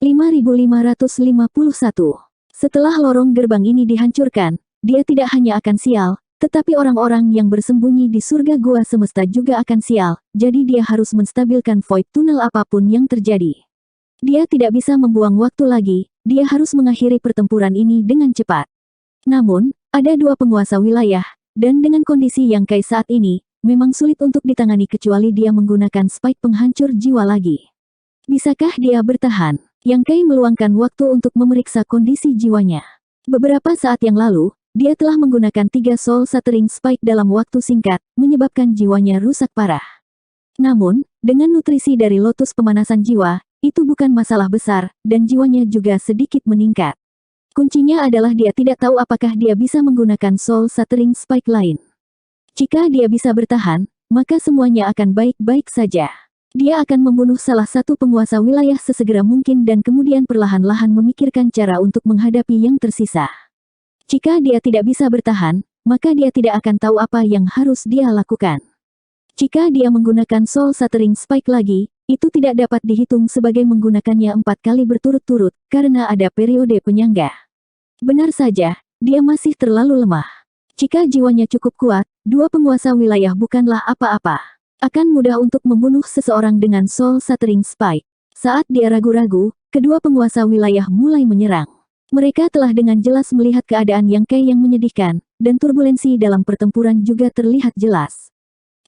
5551. Setelah lorong gerbang ini dihancurkan, dia tidak hanya akan sial, tetapi orang-orang yang bersembunyi di surga gua semesta juga akan sial, jadi dia harus menstabilkan Void Tunnel apapun yang terjadi. Dia tidak bisa membuang waktu lagi, dia harus mengakhiri pertempuran ini dengan cepat. Namun, ada dua penguasa wilayah, dan dengan kondisi Yang Kai saat ini, memang sulit untuk ditangani kecuali dia menggunakan spike penghancur jiwa lagi. Bisakah dia bertahan? Yang Kai meluangkan waktu untuk memeriksa kondisi jiwanya. Beberapa saat yang lalu, dia telah menggunakan 3 Soul Shattering Spike dalam waktu singkat, menyebabkan jiwanya rusak parah. Namun, dengan nutrisi dari lotus pemanasan jiwa, itu bukan masalah besar, dan jiwanya juga sedikit meningkat. Kuncinya adalah dia tidak tahu apakah dia bisa menggunakan Soul Shattering Spike lain. Jika dia bisa bertahan, maka semuanya akan baik-baik saja. Dia akan membunuh salah satu penguasa wilayah sesegera mungkin dan kemudian perlahan-lahan memikirkan cara untuk menghadapi yang tersisa. Jika dia tidak bisa bertahan, maka dia tidak akan tahu apa yang harus dia lakukan. Jika dia menggunakan Soul Shattering Spike lagi, itu tidak dapat dihitung sebagai menggunakannya 4 kali berturut-turut, karena ada periode penyangga. Benar saja, dia masih terlalu lemah. Jika jiwanya cukup kuat, dua penguasa wilayah bukanlah apa-apa. Akan mudah untuk membunuh seseorang dengan Soul Shattering Spike. Saat dia ragu-ragu, kedua penguasa wilayah mulai menyerang. Mereka telah dengan jelas melihat keadaan Yang Kai yang menyedihkan, dan turbulensi dalam pertempuran juga terlihat jelas.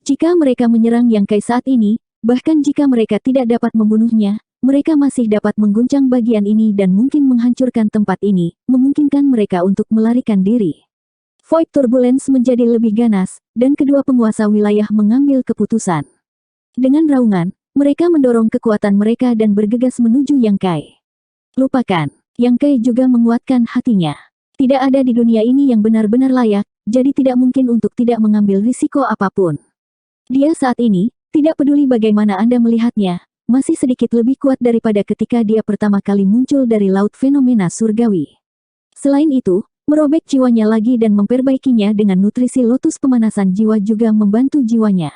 Jika mereka menyerang Yang Kai saat ini, bahkan jika mereka tidak dapat membunuhnya, mereka masih dapat mengguncang bagian ini dan mungkin menghancurkan tempat ini, memungkinkan mereka untuk melarikan diri. Void Turbulence menjadi lebih ganas, dan kedua penguasa wilayah mengambil keputusan. Dengan raungan, mereka mendorong kekuatan mereka dan bergegas menuju Yang Kai. Lupakan, Yang Kai juga menguatkan hatinya. Tidak ada di dunia ini yang benar-benar layak, jadi tidak mungkin untuk tidak mengambil risiko apapun. Dia saat ini, tidak peduli bagaimana Anda melihatnya, masih sedikit lebih kuat daripada ketika dia pertama kali muncul dari laut fenomena surgawi. Selain itu, merobek jiwanya lagi dan memperbaikinya dengan nutrisi lotus pemanasan jiwa juga membantu jiwanya.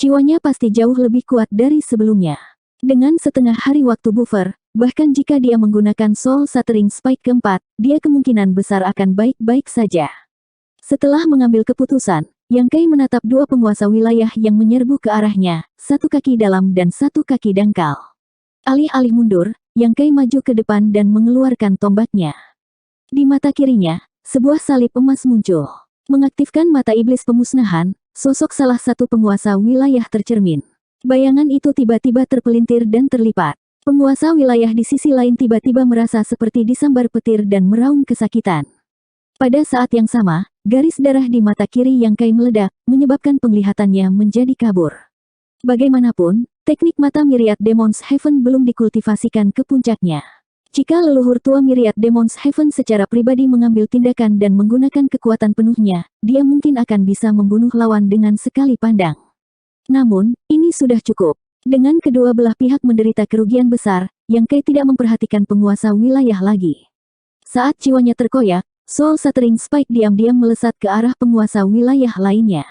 Jiwanya pasti jauh lebih kuat dari sebelumnya. Dengan setengah hari waktu buffer, bahkan jika dia menggunakan Soul Shattering Spike keempat, dia kemungkinan besar akan baik-baik saja. Setelah mengambil keputusan, Yang Kai menatap dua penguasa wilayah yang menyerbu ke arahnya, satu kaki dalam dan satu kaki dangkal. Alih-alih mundur, Yang Kai maju ke depan dan mengeluarkan tombaknya. Di mata kirinya, sebuah salib emas muncul. Mengaktifkan mata iblis pemusnahan, sosok salah satu penguasa wilayah tercermin. Bayangan itu tiba-tiba terpelintir dan terlipat. Penguasa wilayah di sisi lain tiba-tiba merasa seperti disambar petir dan meraung kesakitan. Pada saat yang sama, garis darah di mata kiri Yang Kai meledak, menyebabkan penglihatannya menjadi kabur. Bagaimanapun, teknik mata Myriad Demons Heaven belum dikultivasikan ke puncaknya. Jika leluhur tua Myriad Demons Heaven secara pribadi mengambil tindakan dan menggunakan kekuatan penuhnya, dia mungkin akan bisa membunuh lawan dengan sekali pandang. Namun, ini sudah cukup. Dengan kedua belah pihak menderita kerugian besar, Yang Kai tidak memperhatikan penguasa wilayah lagi. Saat jiwanya terkoyak, Soul Shattering Spike diam-diam melesat ke arah penguasa wilayah lainnya.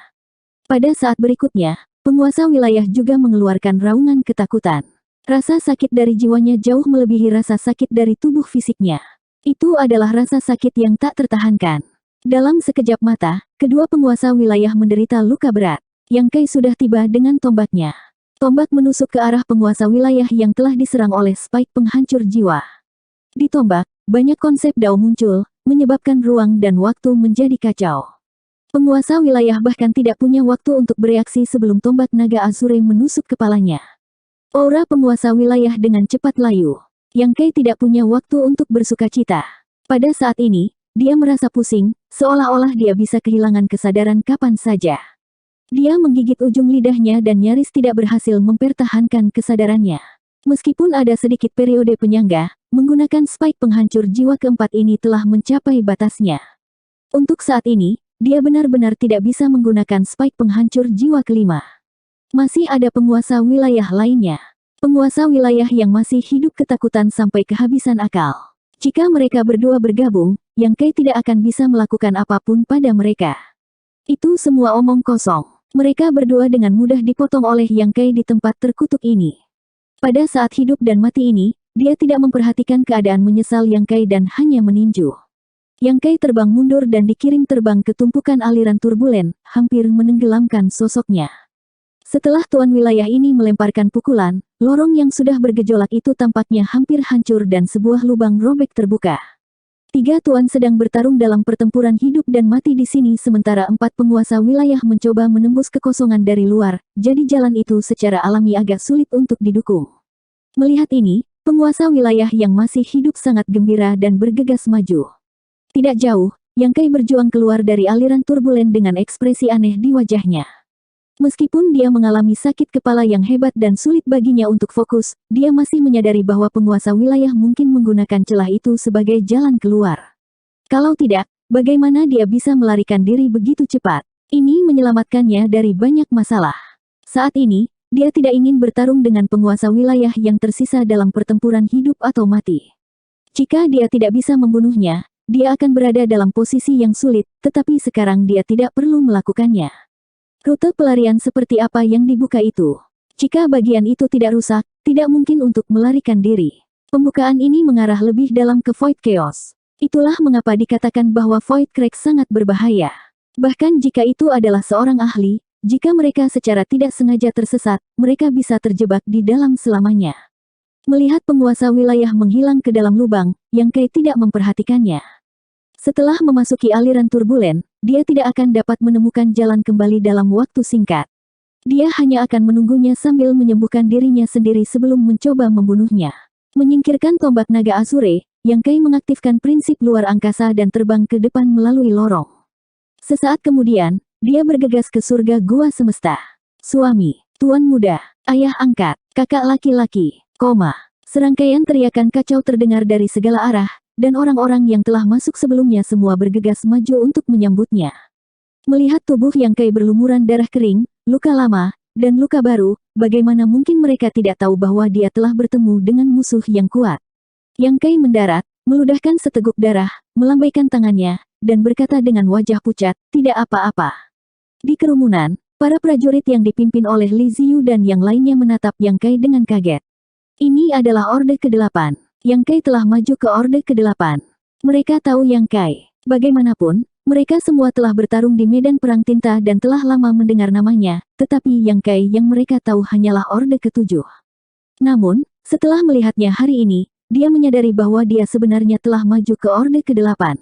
Pada saat berikutnya, penguasa wilayah juga mengeluarkan raungan ketakutan. Rasa sakit dari jiwanya jauh melebihi rasa sakit dari tubuh fisiknya. Itu adalah rasa sakit yang tak tertahankan. Dalam sekejap mata, kedua penguasa wilayah menderita luka berat. Yang Kai sudah tiba dengan tombaknya. Tombak menusuk ke arah penguasa wilayah yang telah diserang oleh spike penghancur jiwa. Di tombak, banyak konsep Dao muncul, menyebabkan ruang dan waktu menjadi kacau. Penguasa wilayah bahkan tidak punya waktu untuk bereaksi sebelum tombak naga Azure menusuk kepalanya. Aura penguasa wilayah dengan cepat layu. Yang Kai tidak punya waktu untuk bersukacita. Pada saat ini, dia merasa pusing, seolah-olah dia bisa kehilangan kesadaran kapan saja. Dia menggigit ujung lidahnya dan nyaris tidak berhasil mempertahankan kesadarannya. Meskipun ada sedikit periode penyangga, menggunakan spike penghancur jiwa keempat ini telah mencapai batasnya. Untuk saat ini, dia benar-benar tidak bisa menggunakan spike penghancur jiwa kelima. Masih ada penguasa wilayah lainnya. Penguasa wilayah yang masih hidup ketakutan sampai kehabisan akal. Jika mereka berdua bergabung, Yang Kai tidak akan bisa melakukan apapun pada mereka. Itu semua omong kosong. Mereka berdua dengan mudah dipotong oleh Yang Kai di tempat terkutuk ini. Pada saat hidup dan mati ini, dia tidak memperhatikan keadaan menyesal Yang Kai dan hanya meninju. Yang Kai terbang mundur dan dikirim terbang ke tumpukan aliran turbulen, hampir menenggelamkan sosoknya. Setelah tuan wilayah ini melemparkan pukulan, lorong yang sudah bergejolak itu tampaknya hampir hancur dan sebuah lubang robek terbuka. 3 tuan sedang bertarung dalam pertempuran hidup dan mati di sini sementara 4 penguasa wilayah mencoba menembus kekosongan dari luar, jadi jalan itu secara alami agak sulit untuk didukung. Melihat ini, penguasa wilayah yang masih hidup sangat gembira dan bergegas maju. Tidak jauh, Yang Kai berjuang keluar dari aliran turbulen dengan ekspresi aneh di wajahnya. Meskipun dia mengalami sakit kepala yang hebat dan sulit baginya untuk fokus, dia masih menyadari bahwa penguasa wilayah mungkin menggunakan celah itu sebagai jalan keluar. Kalau tidak, bagaimana dia bisa melarikan diri begitu cepat? Ini menyelamatkannya dari banyak masalah. Saat ini, dia tidak ingin bertarung dengan penguasa wilayah yang tersisa dalam pertempuran hidup atau mati. Jika dia tidak bisa membunuhnya, dia akan berada dalam posisi yang sulit, tetapi sekarang dia tidak perlu melakukannya. Rute pelarian seperti apa yang dibuka itu? Jika bagian itu tidak rusak, tidak mungkin untuk melarikan diri. Pembukaan ini mengarah lebih dalam ke Void Chaos. Itulah mengapa dikatakan bahwa Void Crack sangat berbahaya. Bahkan jika itu adalah seorang ahli, jika mereka secara tidak sengaja tersesat, mereka bisa terjebak di dalam selamanya. Melihat penguasa wilayah menghilang ke dalam lubang, Yang Kai tidak memperhatikannya. Setelah memasuki aliran turbulen, dia tidak akan dapat menemukan jalan kembali dalam waktu singkat. Dia hanya akan menunggunya sambil menyembuhkan dirinya sendiri sebelum mencoba membunuhnya. Menyingkirkan tombak naga Azure, Yang Kai mengaktifkan prinsip luar angkasa dan terbang ke depan melalui lorong. Sesaat kemudian, dia bergegas ke surga gua semesta. Suami, tuan muda, ayah angkat, kakak laki-laki, serangkaian teriakan kacau terdengar dari segala arah, dan orang-orang yang telah masuk sebelumnya semua bergegas maju untuk menyambutnya. Melihat tubuh Yang Kai berlumuran darah kering, luka lama, dan luka baru, bagaimana mungkin mereka tidak tahu bahwa dia telah bertemu dengan musuh yang kuat. Yang Kai mendarat, meludahkan seteguk darah, melambaikan tangannya, dan berkata dengan wajah pucat, tidak apa-apa. Di kerumunan, para prajurit yang dipimpin oleh Li Ziyu dan yang lainnya menatap Yang Kai dengan kaget. Ini adalah Orde ke-8. Yang Kai telah maju ke Orde ke-8. Mereka tahu Yang Kai. Bagaimanapun, mereka semua telah bertarung di medan perang tinta dan telah lama mendengar namanya, tetapi Yang Kai yang mereka tahu hanyalah Orde ke-7. Namun, setelah melihatnya hari ini, dia menyadari bahwa dia sebenarnya telah maju ke Orde ke-8.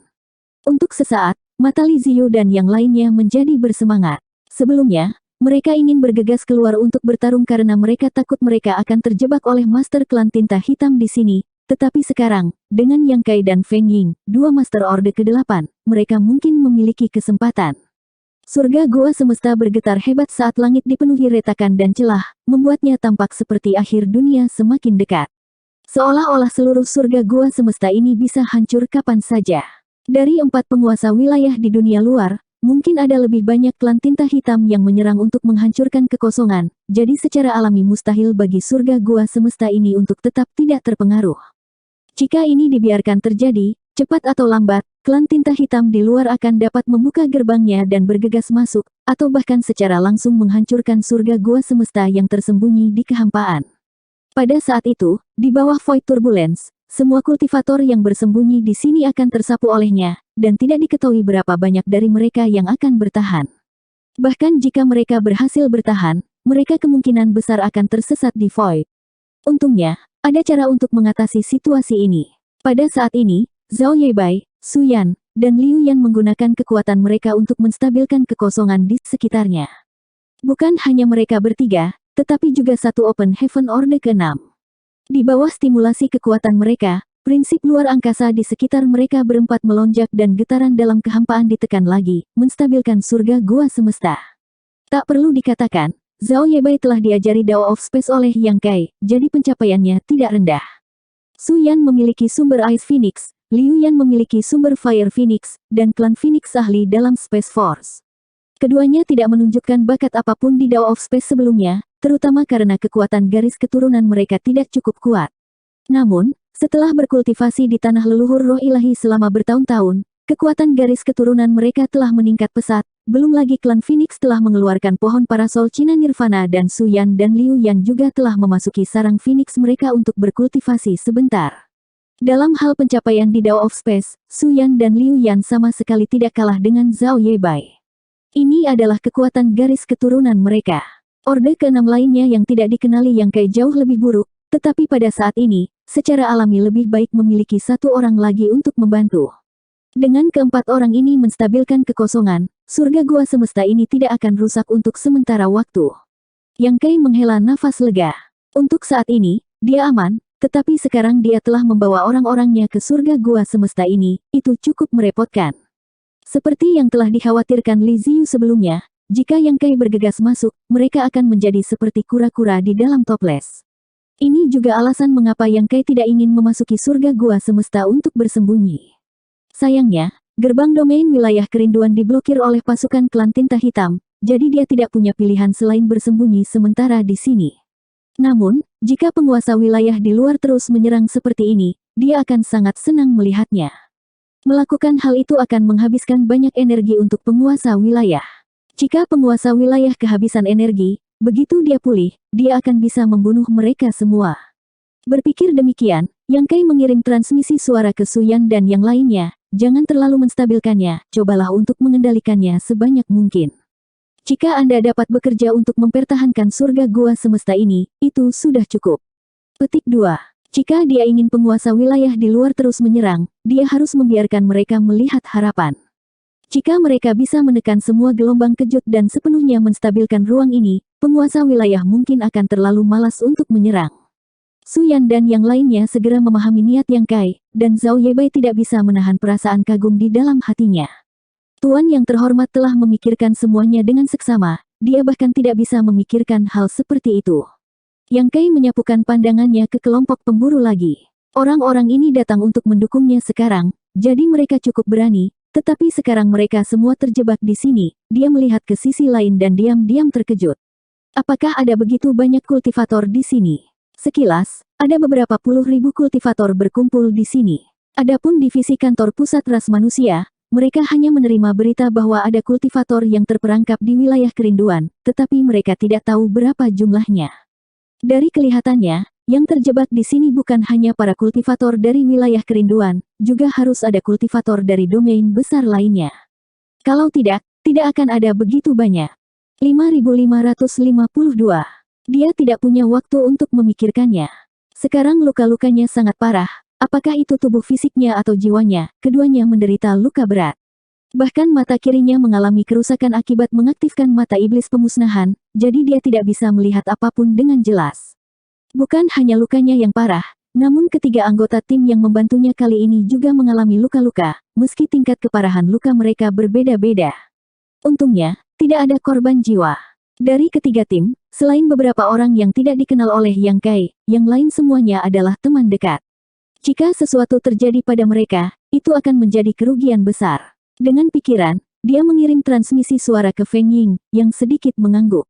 Untuk sesaat, mata Li Ziyu dan yang lainnya menjadi bersemangat. Sebelumnya, mereka ingin bergegas keluar untuk bertarung karena mereka takut mereka akan terjebak oleh Master Klan Tinta Hitam di sini. Tetapi sekarang, dengan Yang Kai dan Feng Ying, 2 Master Orde ke-8, mereka mungkin memiliki kesempatan. Surga gua semesta bergetar hebat saat langit dipenuhi retakan dan celah, membuatnya tampak seperti akhir dunia semakin dekat. Seolah-olah seluruh surga gua semesta ini bisa hancur kapan saja. Dari 4 penguasa wilayah di dunia luar, mungkin ada lebih banyak klan tinta hitam yang menyerang untuk menghancurkan kekosongan, jadi secara alami mustahil bagi surga gua semesta ini untuk tetap tidak terpengaruh. Jika ini dibiarkan terjadi, cepat atau lambat, klan tinta hitam di luar akan dapat membuka gerbangnya dan bergegas masuk, atau bahkan secara langsung menghancurkan surga gua semesta yang tersembunyi di kehampaan. Pada saat itu, di bawah Void Turbulence, semua kultivator yang bersembunyi di sini akan tersapu olehnya, dan tidak diketahui berapa banyak dari mereka yang akan bertahan. Bahkan jika mereka berhasil bertahan, mereka kemungkinan besar akan tersesat di Void. Untungnya, ada cara untuk mengatasi situasi ini. Pada saat ini, Zhao Yebai, Su Yan, dan Liu Yan menggunakan kekuatan mereka untuk menstabilkan kekosongan di sekitarnya. Bukan hanya mereka bertiga, tetapi juga satu Open Heaven Orde ke-6. Di bawah stimulasi kekuatan mereka, prinsip luar angkasa di sekitar mereka berempat melonjak dan getaran dalam kehampaan ditekan lagi, menstabilkan surga gua semesta. Tak perlu dikatakan, Zhao Yebai telah diajari Dao of Space oleh Yang Kai, jadi pencapaiannya tidak rendah. Su Yan memiliki sumber Ice Phoenix, Liu Yan memiliki sumber Fire Phoenix, dan klan Phoenix ahli dalam Space Force. Keduanya tidak menunjukkan bakat apapun di Dao of Space sebelumnya, terutama karena kekuatan garis keturunan mereka tidak cukup kuat. Namun, setelah berkultivasi di tanah leluhur roh ilahi selama bertahun-tahun, kekuatan garis keturunan mereka telah meningkat pesat, Belum lagi klan Phoenix telah mengeluarkan pohon parasol Cina Nirvana dan Su Yan dan Liu Yan juga telah memasuki sarang Phoenix mereka untuk berkultivasi sebentar. Dalam hal pencapaian di Dao of Space, Su Yan dan Liu Yan sama sekali tidak kalah dengan Zhao Yebai. Ini adalah kekuatan garis keturunan mereka. Orde keenam lainnya yang tidak dikenali Yang Kai jauh lebih buruk, tetapi pada saat ini, secara alami lebih baik memiliki satu orang lagi untuk membantu. Dengan keempat orang ini menstabilkan kekosongan, surga gua semesta ini tidak akan rusak untuk sementara waktu. Yang Kai menghela nafas lega. Untuk saat ini, dia aman, tetapi sekarang dia telah membawa orang-orangnya ke surga gua semesta ini, itu cukup merepotkan. Seperti yang telah dikhawatirkan Li Ziyu sebelumnya, jika Yang Kai bergegas masuk, mereka akan menjadi seperti kura-kura di dalam toples. Ini juga alasan mengapa Yang Kai tidak ingin memasuki surga gua semesta untuk bersembunyi. Sayangnya, gerbang domain wilayah kerinduan diblokir oleh pasukan klan tinta hitam, jadi dia tidak punya pilihan selain bersembunyi sementara di sini. Namun, jika penguasa wilayah di luar terus menyerang seperti ini, dia akan sangat senang melihatnya. Melakukan hal itu akan menghabiskan banyak energi untuk penguasa wilayah. Jika penguasa wilayah kehabisan energi, begitu dia pulih, dia akan bisa membunuh mereka semua. Berpikir demikian, Yang Kai mengirim transmisi suara ke Su Yan dan yang lainnya. Jangan terlalu menstabilkannya, cobalah untuk mengendalikannya sebanyak mungkin. Jika Anda dapat bekerja untuk mempertahankan surga gua semesta ini, itu sudah cukup. Petik 2. Jika dia ingin penguasa wilayah di luar terus menyerang, dia harus membiarkan mereka melihat harapan. Jika mereka bisa menekan semua gelombang kejut dan sepenuhnya menstabilkan ruang ini, penguasa wilayah mungkin akan terlalu malas untuk menyerang. Su Yan dan yang lainnya segera memahami niat Yang Kai, dan Zhao Yebai tidak bisa menahan perasaan kagum di dalam hatinya. Tuan yang terhormat telah memikirkan semuanya dengan seksama, dia bahkan tidak bisa memikirkan hal seperti itu. Yang Kai menyapukan pandangannya ke kelompok pemburu lagi. Orang-orang ini datang untuk mendukungnya sekarang, jadi mereka cukup berani, tetapi sekarang mereka semua terjebak di sini. Dia melihat ke sisi lain dan diam-diam terkejut. Apakah ada begitu banyak kultivator di sini? Sekilas, ada beberapa puluh ribu kultivator berkumpul di sini. Adapun divisi kantor pusat ras manusia, mereka hanya menerima berita bahwa ada kultivator yang terperangkap di wilayah kerinduan, tetapi mereka tidak tahu berapa jumlahnya. Dari kelihatannya, yang terjebak di sini bukan hanya para kultivator dari wilayah kerinduan, juga harus ada kultivator dari domain besar lainnya. Kalau tidak, tidak akan ada begitu banyak. 5552. Dia tidak punya waktu untuk memikirkannya. Sekarang luka-lukanya sangat parah, apakah itu tubuh fisiknya atau jiwanya, keduanya menderita luka berat. Bahkan mata kirinya mengalami kerusakan akibat mengaktifkan mata iblis pemusnahan, jadi dia tidak bisa melihat apapun dengan jelas. Bukan hanya lukanya yang parah, namun ketiga anggota tim yang membantunya kali ini juga mengalami luka-luka, meski tingkat keparahan luka mereka berbeda-beda. Untungnya, tidak ada korban jiwa. Dari ketiga tim, selain beberapa orang yang tidak dikenal oleh Yang Kai, yang lain semuanya adalah teman dekat. Jika sesuatu terjadi pada mereka, itu akan menjadi kerugian besar. Dengan pikiran, dia mengirim transmisi suara ke Feng Ying, yang sedikit mengangguk.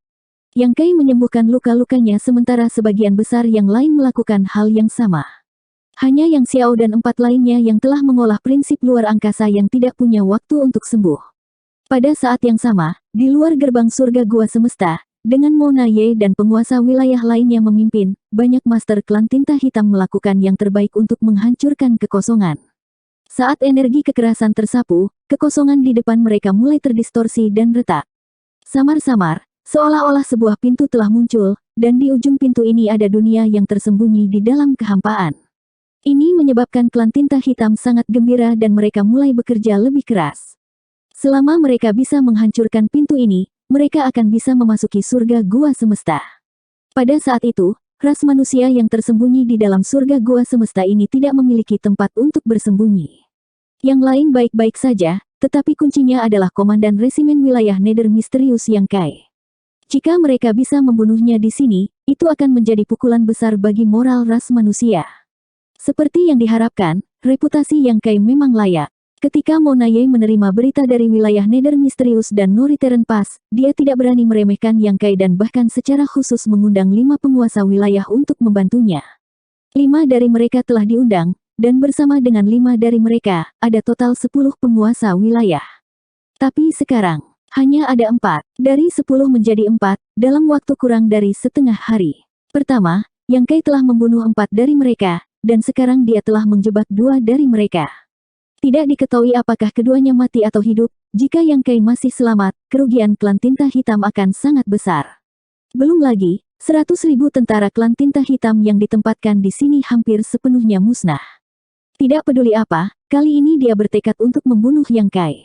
Yang Kai menyembuhkan luka-lukanya sementara sebagian besar yang lain melakukan hal yang sama. Hanya Yang Xiao dan 4 lainnya yang telah mengolah prinsip luar angkasa yang tidak punya waktu untuk sembuh. Pada saat yang sama, di luar gerbang surga gua semesta, dengan Mona Ye dan penguasa wilayah lainnya memimpin, banyak master klan tinta hitam melakukan yang terbaik untuk menghancurkan kekosongan. Saat energi kekerasan tersapu, kekosongan di depan mereka mulai terdistorsi dan retak. Samar-samar, seolah-olah sebuah pintu telah muncul, dan di ujung pintu ini ada dunia yang tersembunyi di dalam kehampaan. Ini menyebabkan klan tinta hitam sangat gembira dan mereka mulai bekerja lebih keras. Selama mereka bisa menghancurkan pintu ini, mereka akan bisa memasuki surga gua semesta. Pada saat itu, ras manusia yang tersembunyi di dalam surga gua semesta ini tidak memiliki tempat untuk bersembunyi. Yang lain baik-baik saja, tetapi kuncinya adalah komandan resimen wilayah Nether misterius Yang Kai. Jika mereka bisa membunuhnya di sini, itu akan menjadi pukulan besar bagi moral ras manusia. Seperti yang diharapkan, reputasi Yang Kai memang layak. Ketika Mona Ye menerima berita dari wilayah Nether misterius dan No Return Pass, dia tidak berani meremehkan Yang Kai dan bahkan secara khusus mengundang 5 penguasa wilayah untuk membantunya. 5 dari mereka telah diundang, dan bersama dengan 5 dari mereka, ada total 10 penguasa wilayah. Tapi sekarang, Hanya ada 4, dari 10 menjadi 4, dalam waktu kurang dari setengah hari. Pertama, Yang Kai telah membunuh 4 dari mereka, dan sekarang dia telah menjebak 2 dari mereka. Tidak diketahui apakah keduanya mati atau hidup. Jika Yang Kai masih selamat, kerugian klan tinta hitam akan sangat besar. Belum lagi, 100.000 tentara klan tinta hitam yang ditempatkan di sini hampir sepenuhnya musnah. Tidak peduli apa, kali ini dia bertekad untuk membunuh Yang Kai.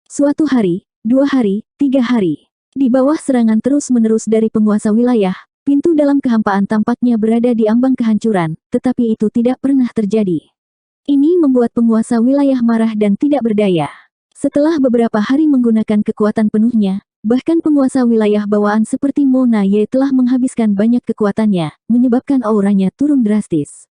Suatu hari, 2 hari, 3 hari. Di bawah serangan terus-menerus dari penguasa wilayah, pintu dalam kehampaan tampaknya berada di ambang kehancuran, tetapi itu tidak pernah terjadi. Ini membuat penguasa wilayah marah dan tidak berdaya. Setelah beberapa hari menggunakan kekuatan penuhnya, bahkan penguasa wilayah bawaan seperti Mona Ye telah menghabiskan banyak kekuatannya, menyebabkan auranya turun drastis.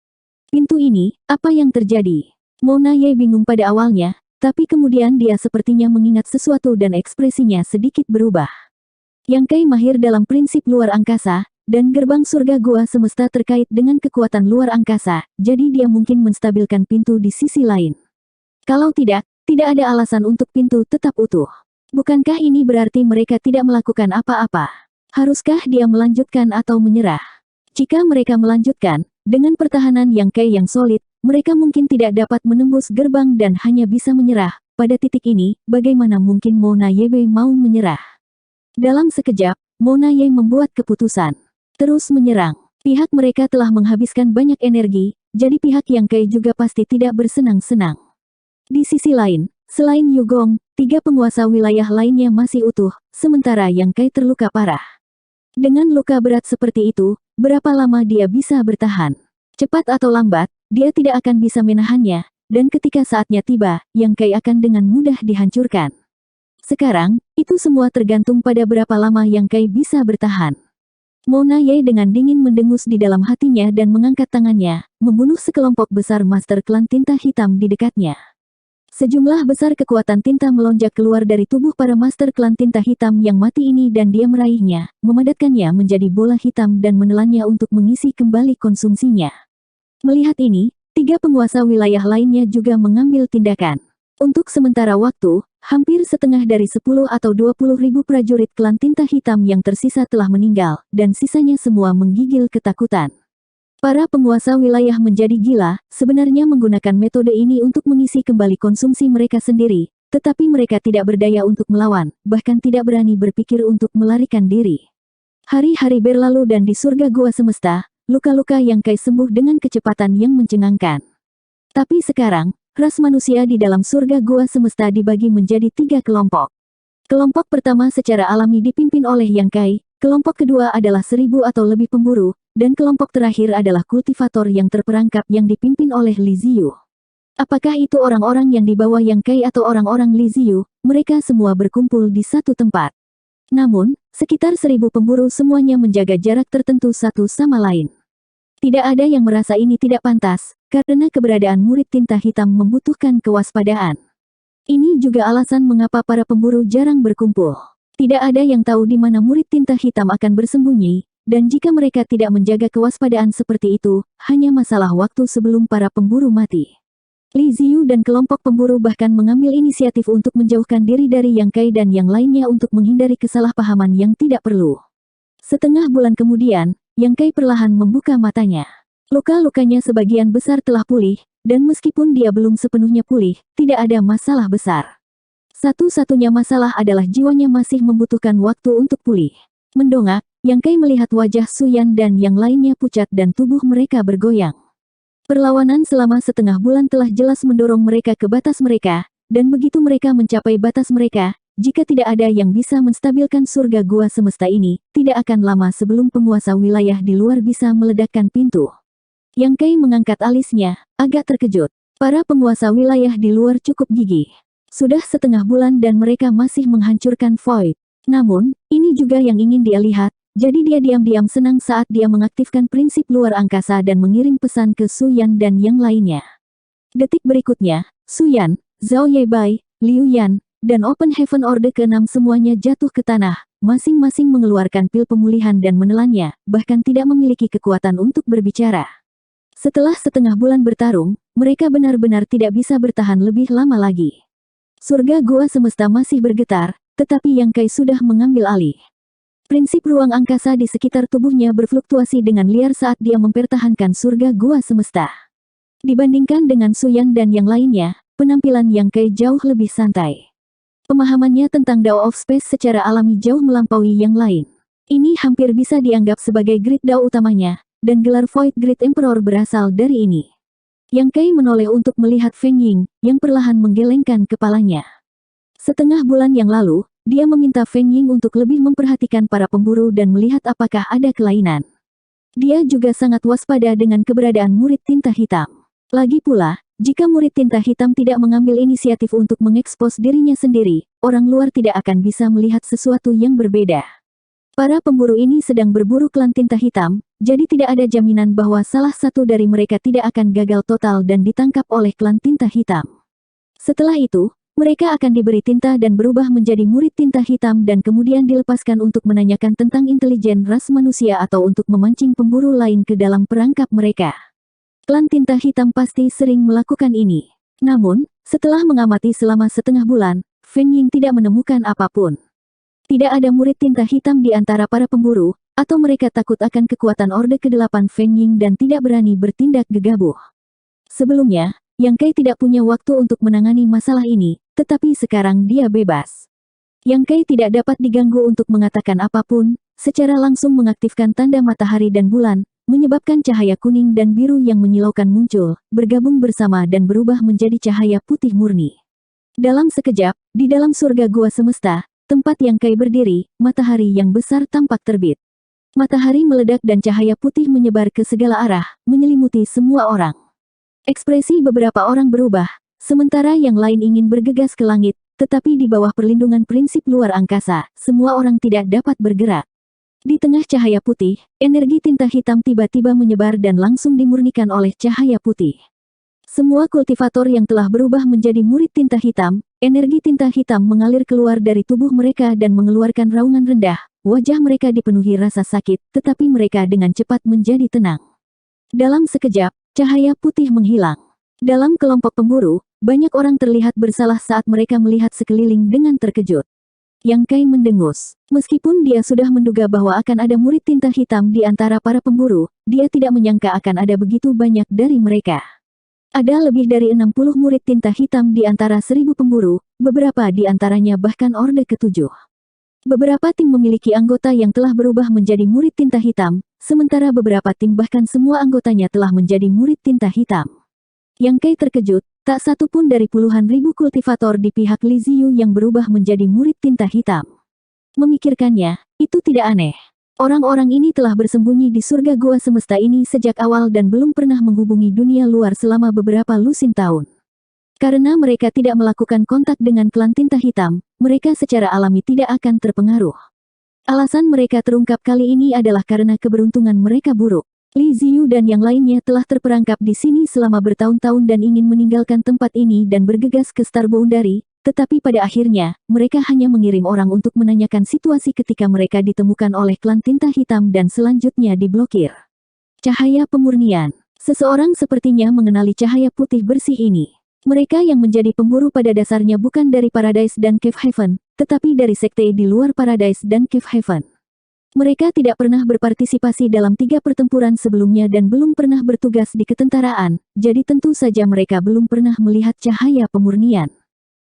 Pintu ini, apa yang terjadi? Mona Ye bingung pada awalnya, tapi kemudian dia sepertinya mengingat sesuatu dan ekspresinya sedikit berubah. Yang Kai mahir dalam prinsip luar angkasa, dan gerbang surga gua semesta terkait dengan kekuatan luar angkasa, jadi dia mungkin menstabilkan pintu di sisi lain. Kalau tidak ada alasan untuk pintu tetap utuh. Bukankah ini berarti mereka tidak melakukan apa-apa? Haruskah dia melanjutkan atau menyerah? Jika mereka melanjutkan, dengan pertahanan Yang Kai yang solid, mereka mungkin tidak dapat menembus gerbang dan hanya bisa menyerah. Pada titik ini, bagaimana mungkin Mona Ye mau menyerah? Dalam sekejap, Mona Ye membuat keputusan. Terus menyerang. Pihak mereka telah menghabiskan banyak energi, jadi pihak Yang Kai juga pasti tidak bersenang-senang. Di sisi lain, selain Yu Gong, 3 penguasa wilayah lainnya masih utuh, sementara Yang Kai terluka parah. Dengan luka berat seperti itu, berapa lama dia bisa bertahan? Cepat atau lambat, dia tidak akan bisa menahannya, dan ketika saatnya tiba, Yang Kai akan dengan mudah dihancurkan. Sekarang, itu semua tergantung pada berapa lama Yang Kai bisa bertahan. Mona Ye dengan dingin mendengus di dalam hatinya dan mengangkat tangannya, membunuh sekelompok besar master klan tinta hitam di dekatnya. Sejumlah besar kekuatan tinta melonjak keluar dari tubuh para master klan tinta hitam yang mati ini dan dia meraihnya, memadatkannya menjadi bola hitam dan menelannya untuk mengisi kembali konsumsinya. Melihat ini, 3 penguasa wilayah lainnya juga mengambil tindakan. Untuk sementara waktu, hampir setengah dari 10 atau 20.000 prajurit klan tinta hitam yang tersisa telah meninggal, dan sisanya semua menggigil ketakutan. Para penguasa wilayah menjadi gila, sebenarnya menggunakan metode ini untuk mengisi kembali konsumsi mereka sendiri, tetapi mereka tidak berdaya untuk melawan, bahkan tidak berani berpikir untuk melarikan diri. Hari-hari berlalu dan di surga gua semesta, luka-luka Yang Kai sembuh dengan kecepatan yang mencengangkan. Tapi sekarang, ras manusia di dalam surga gua semesta dibagi menjadi 3 kelompok. Kelompok pertama secara alami dipimpin oleh Yang Kai, kelompok kedua adalah 1000 atau lebih pemburu, dan kelompok terakhir adalah kultivator yang terperangkap yang dipimpin oleh Li Ziyu. Apakah itu orang-orang yang dibawa Yang Kai atau orang-orang Li Ziyu? Mereka semua berkumpul di satu tempat. Namun, sekitar 1000 pemburu semuanya menjaga jarak tertentu satu sama lain. Tidak ada yang merasa ini tidak pantas, karena keberadaan murid tinta hitam membutuhkan kewaspadaan. Ini juga alasan mengapa para pemburu jarang berkumpul. Tidak ada yang tahu di mana murid tinta hitam akan bersembunyi, dan jika mereka tidak menjaga kewaspadaan seperti itu, hanya masalah waktu sebelum para pemburu mati. Li Ziyu dan kelompok pemburu bahkan mengambil inisiatif untuk menjauhkan diri dari Yang Kai dan yang lainnya untuk menghindari kesalahpahaman yang tidak perlu. Setengah bulan kemudian, Yang Kai perlahan membuka matanya. Luka-lukanya sebagian besar telah pulih, dan meskipun dia belum sepenuhnya pulih, tidak ada masalah besar. Satu-satunya masalah adalah jiwanya masih membutuhkan waktu untuk pulih. Mendongak, Yang Kai melihat wajah Suyan dan yang lainnya pucat dan tubuh mereka bergoyang. Perlawanan selama setengah bulan telah jelas mendorong mereka ke batas mereka, dan begitu mereka mencapai batas mereka, jika tidak ada yang bisa menstabilkan surga gua semesta ini, tidak akan lama sebelum penguasa wilayah di luar bisa meledakkan pintu. Yang Kai mengangkat alisnya, agak terkejut. Para penguasa wilayah di luar cukup gigih. Sudah setengah bulan dan mereka masih menghancurkan Void. Namun, ini juga yang ingin dia lihat, jadi dia diam-diam senang saat dia mengaktifkan prinsip luar angkasa dan mengirim pesan ke Suyan dan yang lainnya. Detik berikutnya, Suyan, Zhao Yebai, Liu Yan, dan Open Heaven Order ke-6 semuanya jatuh ke tanah, masing-masing mengeluarkan pil pemulihan dan menelannya, bahkan tidak memiliki kekuatan untuk berbicara. Setelah setengah bulan bertarung, mereka benar-benar tidak bisa bertahan lebih lama lagi. Surga gua semesta masih bergetar, tetapi Yang Kai sudah mengambil alih. Prinsip ruang angkasa di sekitar tubuhnya berfluktuasi dengan liar saat dia mempertahankan surga gua semesta. Dibandingkan dengan Su Yan dan yang lainnya, penampilan Yang Kai jauh lebih santai. Pemahamannya tentang Dao of Space secara alami jauh melampaui yang lain. Ini hampir bisa dianggap sebagai grid Dao utamanya, dan gelar Void Grid Emperor berasal dari ini. Yang Kai menoleh untuk melihat Feng Ying, yang perlahan menggelengkan kepalanya. Setengah bulan yang lalu, dia meminta Feng Ying untuk lebih memperhatikan para pemburu dan melihat apakah ada kelainan. Dia juga sangat waspada dengan keberadaan murid tinta hitam. Lagi pula, jika murid tinta hitam tidak mengambil inisiatif untuk mengekspos dirinya sendiri, orang luar tidak akan bisa melihat sesuatu yang berbeda. Para pemburu ini sedang berburu klan tinta hitam, jadi tidak ada jaminan bahwa salah satu dari mereka tidak akan gagal total dan ditangkap oleh klan tinta hitam. Setelah itu, mereka akan diberi tinta dan berubah menjadi murid tinta hitam dan kemudian dilepaskan untuk menanyakan tentang intelijen ras manusia atau untuk memancing pemburu lain ke dalam perangkap mereka. Klan tinta hitam pasti sering melakukan ini. Namun, setelah mengamati selama setengah bulan, Feng Ying tidak menemukan apapun. Tidak ada murid tinta hitam di antara para pemburu, atau mereka takut akan kekuatan Orde ke-8 Feng Ying dan tidak berani bertindak gegabah. Sebelumnya, Yang Kai tidak punya waktu untuk menangani masalah ini, tetapi sekarang dia bebas. Yang Kai tidak dapat diganggu untuk mengatakan apapun, secara langsung mengaktifkan tanda matahari dan bulan, menyebabkan cahaya kuning dan biru yang menyilaukan muncul, bergabung bersama dan berubah menjadi cahaya putih murni. Dalam sekejap, di dalam surga gua semesta, tempat Yang Kai berdiri, matahari yang besar tampak terbit. Matahari meledak dan cahaya putih menyebar ke segala arah, menyelimuti semua orang. Ekspresi beberapa orang berubah, sementara yang lain ingin bergegas ke langit, tetapi di bawah perlindungan prinsip luar angkasa, semua orang tidak dapat bergerak. Di tengah cahaya putih, energi tinta hitam tiba-tiba menyebar dan langsung dimurnikan oleh cahaya putih. Semua kultivator yang telah berubah menjadi murid tinta hitam, energi tinta hitam mengalir keluar dari tubuh mereka dan mengeluarkan raungan rendah, wajah mereka dipenuhi rasa sakit, tetapi mereka dengan cepat menjadi tenang. Dalam sekejap, cahaya putih menghilang. Dalam kelompok pemburu, banyak orang terlihat bersalah saat mereka melihat sekeliling dengan terkejut. Yang Kai mendengus. Meskipun dia sudah menduga bahwa akan ada murid tinta hitam di antara para pemburu, dia tidak menyangka akan ada begitu banyak dari mereka. Ada lebih dari 60 murid tinta hitam di antara 1000 pemburu, beberapa di antaranya bahkan Orde ke-7. Beberapa tim memiliki anggota yang telah berubah menjadi murid tinta hitam, sementara beberapa tim bahkan semua anggotanya telah menjadi murid tinta hitam. Yang Kai terkejut, tak satu pun dari puluhan ribu kultivator di pihak Li Ziyu yang berubah menjadi murid tinta hitam. Memikirkannya, itu tidak aneh. Orang-orang ini telah bersembunyi di surga gua semesta ini sejak awal dan belum pernah menghubungi dunia luar selama beberapa lusin tahun. Karena mereka tidak melakukan kontak dengan klan tinta hitam, mereka secara alami tidak akan terpengaruh. Alasan mereka terungkap kali ini adalah karena keberuntungan mereka buruk. Li Ziyu dan yang lainnya telah terperangkap di sini selama bertahun-tahun dan ingin meninggalkan tempat ini dan bergegas ke Star Boundary, tetapi pada akhirnya, mereka hanya mengirim orang untuk menanyakan situasi ketika mereka ditemukan oleh klan tinta hitam dan selanjutnya diblokir. Cahaya pemurnian. Seseorang sepertinya mengenali cahaya putih bersih ini. Mereka yang menjadi pemburu pada dasarnya bukan dari Paradise dan Cave Haven, tetapi dari sekte di luar Paradise dan Cave Haven. Mereka tidak pernah berpartisipasi dalam 3 pertempuran sebelumnya dan belum pernah bertugas di ketentaraan, jadi tentu saja mereka belum pernah melihat cahaya pemurnian.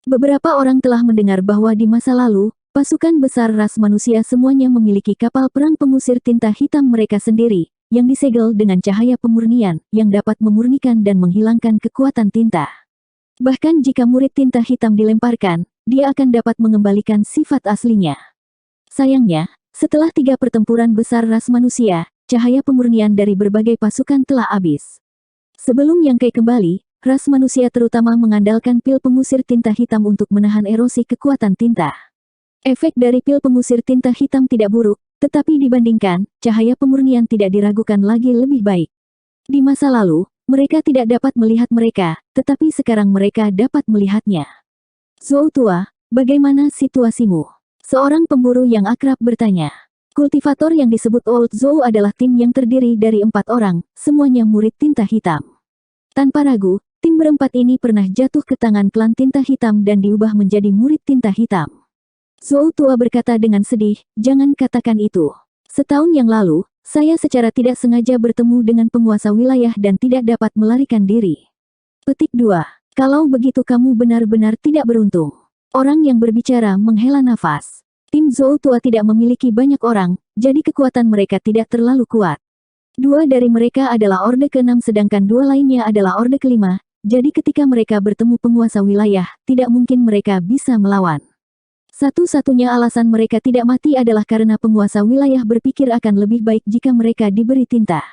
Beberapa orang telah mendengar bahwa di masa lalu, pasukan besar ras manusia semuanya memiliki kapal perang pengusir tinta hitam mereka sendiri, yang disegel dengan cahaya pemurnian, yang dapat memurnikan dan menghilangkan kekuatan tinta. Bahkan jika murid tinta hitam dilemparkan, dia akan dapat mengembalikan sifat aslinya. Sayangnya, setelah 3 pertempuran besar ras manusia, cahaya pemurnian dari berbagai pasukan telah habis. Sebelum Yang Kai kembali, ras manusia terutama mengandalkan pil pengusir tinta hitam untuk menahan erosi kekuatan tinta. Efek dari pil pengusir tinta hitam tidak buruk, tetapi dibandingkan, cahaya pemurnian tidak diragukan lagi lebih baik. Di masa lalu, mereka tidak dapat melihat mereka, tetapi sekarang mereka dapat melihatnya. Zhou tua, bagaimana situasimu? Seorang pemburu yang akrab bertanya. Kultivator yang disebut Old Zhou adalah tim yang terdiri dari 4 orang, semuanya murid tinta hitam. Tanpa ragu, Tim berempat ini pernah jatuh ke tangan klan tinta hitam dan diubah menjadi murid tinta hitam. Zhou tua berkata dengan sedih, jangan katakan itu. Setahun yang lalu, saya secara tidak sengaja bertemu dengan penguasa wilayah dan tidak dapat melarikan diri. Petik 2. Kalau begitu kamu benar-benar tidak beruntung. Orang yang berbicara menghela nafas. Tim Zhou tua tidak memiliki banyak orang, jadi kekuatan mereka tidak terlalu kuat. 2 dari mereka adalah Orde ke-6 sedangkan 2 lainnya adalah Orde ke-5, jadi ketika mereka bertemu penguasa wilayah, tidak mungkin mereka bisa melawan. Satu-satunya alasan mereka tidak mati adalah karena penguasa wilayah berpikir akan lebih baik jika mereka diberi tinta.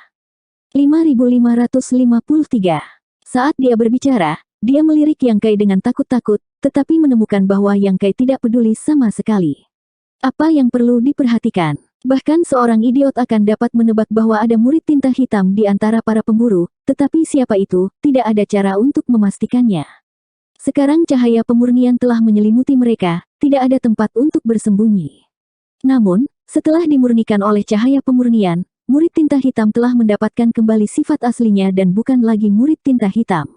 5553. Saat dia berbicara, dia melirik Yang Kai dengan takut-takut, tetapi menemukan bahwa Yang Kai tidak peduli sama sekali. Apa yang perlu diperhatikan? Bahkan seorang idiot akan dapat menebak bahwa ada murid tinta hitam di antara para pemburu, tetapi siapa itu, tidak ada cara untuk memastikannya. Sekarang cahaya pemurnian telah menyelimuti mereka, tidak ada tempat untuk bersembunyi. Namun, setelah dimurnikan oleh cahaya pemurnian, murid tinta hitam telah mendapatkan kembali sifat aslinya dan bukan lagi murid tinta hitam.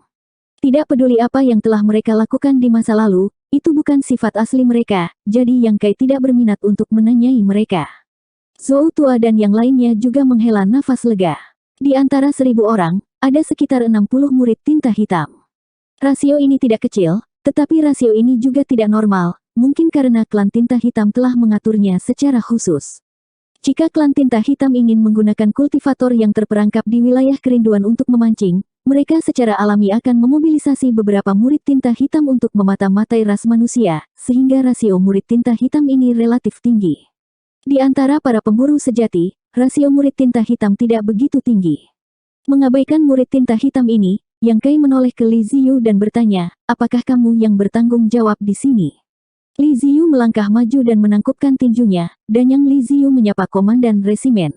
Tidak peduli apa yang telah mereka lakukan di masa lalu, itu bukan sifat asli mereka, jadi Yang Kai tidak berminat untuk menanyai mereka. Zhou tua dan yang lainnya juga menghela nafas lega. Di antara 1000 orang, ada sekitar 60 murid tinta hitam. Rasio ini tidak kecil, tetapi rasio ini juga tidak normal, mungkin karena klan tinta hitam telah mengaturnya secara khusus. Jika klan tinta hitam ingin menggunakan kultivator yang terperangkap di wilayah kerinduan untuk memancing, mereka secara alami akan memobilisasi beberapa murid tinta hitam untuk memata-matai ras manusia, sehingga rasio murid tinta hitam ini relatif tinggi. Di antara para pemburu sejati, rasio murid tinta hitam tidak begitu tinggi. Mengabaikan murid tinta hitam ini, Yang Kai menoleh ke Li Ziyu dan bertanya, apakah kamu yang bertanggung jawab di sini? Li Ziyu melangkah maju dan menangkupkan tinjunya, dan Yang Li Ziyu menyapa komandan resimen.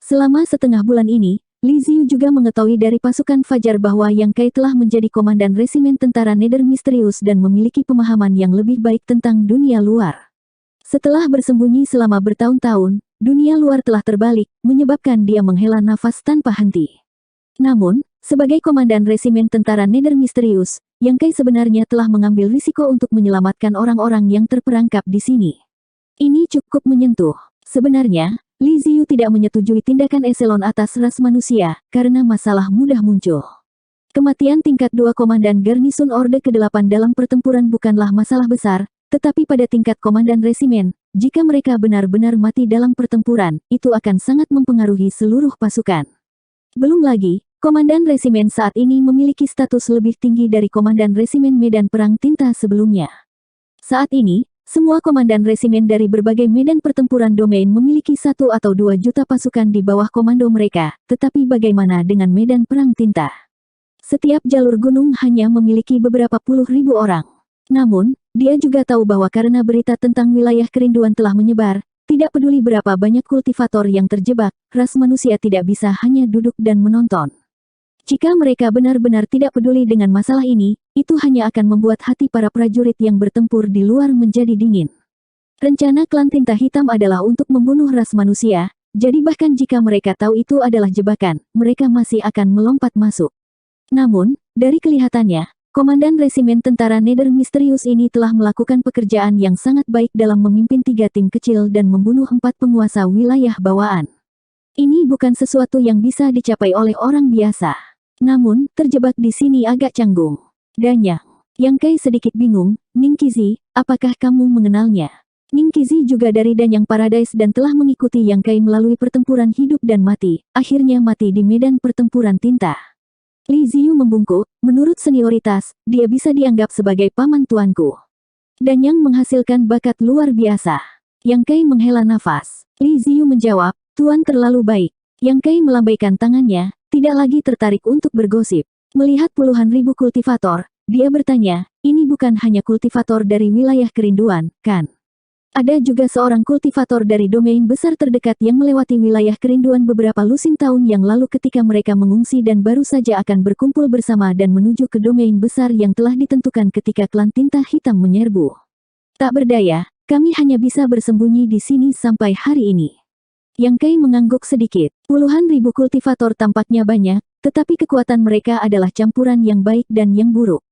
Selama setengah bulan ini, Li Ziyu juga mengetahui dari pasukan Fajar bahwa Yang Kai telah menjadi komandan resimen tentara Nether misterius dan memiliki pemahaman yang lebih baik tentang dunia luar. Setelah bersembunyi selama bertahun-tahun, dunia luar telah terbalik, menyebabkan dia menghela nafas tanpa henti. Namun, sebagai komandan resimen tentara Nether misterius, Yang Kai sebenarnya telah mengambil risiko untuk menyelamatkan orang-orang yang terperangkap di sini. Ini cukup menyentuh. Sebenarnya, Li Ziyu tidak menyetujui tindakan eselon atas ras manusia, karena masalah mudah muncul. Kematian tingkat 2 komandan garnisun Orde ke-8 dalam pertempuran bukanlah masalah besar, tetapi pada tingkat komandan resimen, jika mereka benar-benar mati dalam pertempuran, itu akan sangat mempengaruhi seluruh pasukan. Belum lagi, komandan resimen saat ini memiliki status lebih tinggi dari komandan resimen medan perang tinta sebelumnya. Saat ini, semua komandan resimen dari berbagai medan pertempuran domain memiliki 1 atau 2 juta pasukan di bawah komando mereka, tetapi bagaimana dengan medan perang tinta? Setiap jalur gunung hanya memiliki beberapa puluh ribu orang. Namun, dia juga tahu bahwa karena berita tentang wilayah kerinduan telah menyebar, tidak peduli berapa banyak kultivator yang terjebak, ras manusia tidak bisa hanya duduk dan menonton. Jika mereka benar-benar tidak peduli dengan masalah ini, itu hanya akan membuat hati para prajurit yang bertempur di luar menjadi dingin. Rencana klan tinta hitam adalah untuk membunuh ras manusia, jadi bahkan jika mereka tahu itu adalah jebakan, mereka masih akan melompat masuk. Namun, dari kelihatannya, komandan resimen tentara Nether misterius ini telah melakukan pekerjaan yang sangat baik dalam memimpin 3 tim kecil dan membunuh 4 penguasa wilayah bawaan. Ini bukan sesuatu yang bisa dicapai oleh orang biasa. Namun, terjebak di sini agak canggung. Danyang. Yang Kai sedikit bingung, Ningqizi, apakah kamu mengenalnya? Ningqizi juga dari Danyang Paradise dan telah mengikuti Yang Kai melalui pertempuran hidup dan mati, akhirnya mati di medan pertempuran tinta. Li Ziyu membungkuk, menurut senioritas, dia bisa dianggap sebagai paman tuanku. Danyang menghasilkan bakat luar biasa. Yang Kai menghela nafas. Li Ziyu menjawab, tuan terlalu baik. Yang Kai melambaikan tangannya, tidak lagi tertarik untuk bergosip. Melihat puluhan ribu kultivator, dia bertanya, ini bukan hanya kultivator dari wilayah kerinduan, kan? Ada juga seorang kultivator dari domain besar terdekat yang melewati wilayah kerinduan beberapa lusin tahun yang lalu ketika mereka mengungsi dan baru saja akan berkumpul bersama dan menuju ke domain besar yang telah ditentukan ketika klan tinta hitam menyerbu. Tak berdaya, kami hanya bisa bersembunyi di sini sampai hari ini. Yang Kai mengangguk sedikit. Puluhan ribu kultivator tampaknya banyak, tetapi kekuatan mereka adalah campuran yang baik dan yang buruk.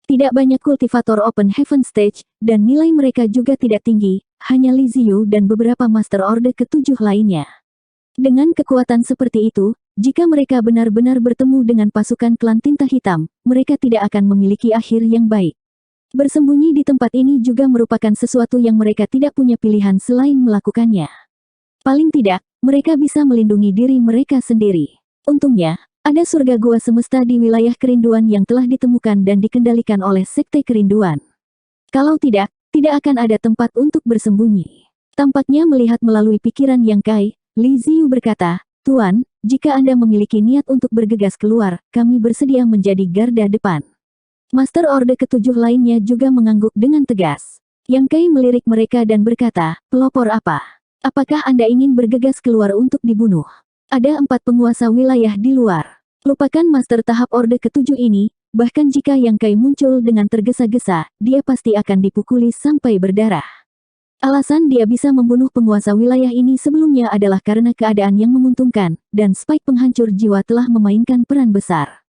Tidak banyak kultivator Open Heaven Stage, dan nilai mereka juga tidak tinggi, hanya Li Ziyu dan beberapa Master Orde ke-7 lainnya. Dengan kekuatan seperti itu, jika mereka benar-benar bertemu dengan pasukan klan tinta hitam, mereka tidak akan memiliki akhir yang baik. Bersembunyi di tempat ini juga merupakan sesuatu yang mereka tidak punya pilihan selain melakukannya. Paling tidak, mereka bisa melindungi diri mereka sendiri. Untungnya, ada surga gua semesta di wilayah kerinduan yang telah ditemukan dan dikendalikan oleh Sekte Kerinduan. Kalau tidak, tidak akan ada tempat untuk bersembunyi. Tampaknya melihat melalui pikiran Yang Kai, Li Ziyu berkata, "Tuan, jika Anda memiliki niat untuk bergegas keluar, kami bersedia menjadi garda depan." Master Orde ke-7 lainnya juga mengangguk dengan tegas. Yang Kai melirik mereka dan berkata, "Pelopor apa? Apakah Anda ingin bergegas keluar untuk dibunuh? Ada 4 penguasa wilayah di luar. Lupakan master tahap Orde ke-7 ini, bahkan jika Yang Kai muncul dengan tergesa-gesa, dia pasti akan dipukuli sampai berdarah." Alasan dia bisa membunuh penguasa wilayah ini sebelumnya adalah karena keadaan yang menguntungkan, dan Spike penghancur jiwa telah memainkan peran besar.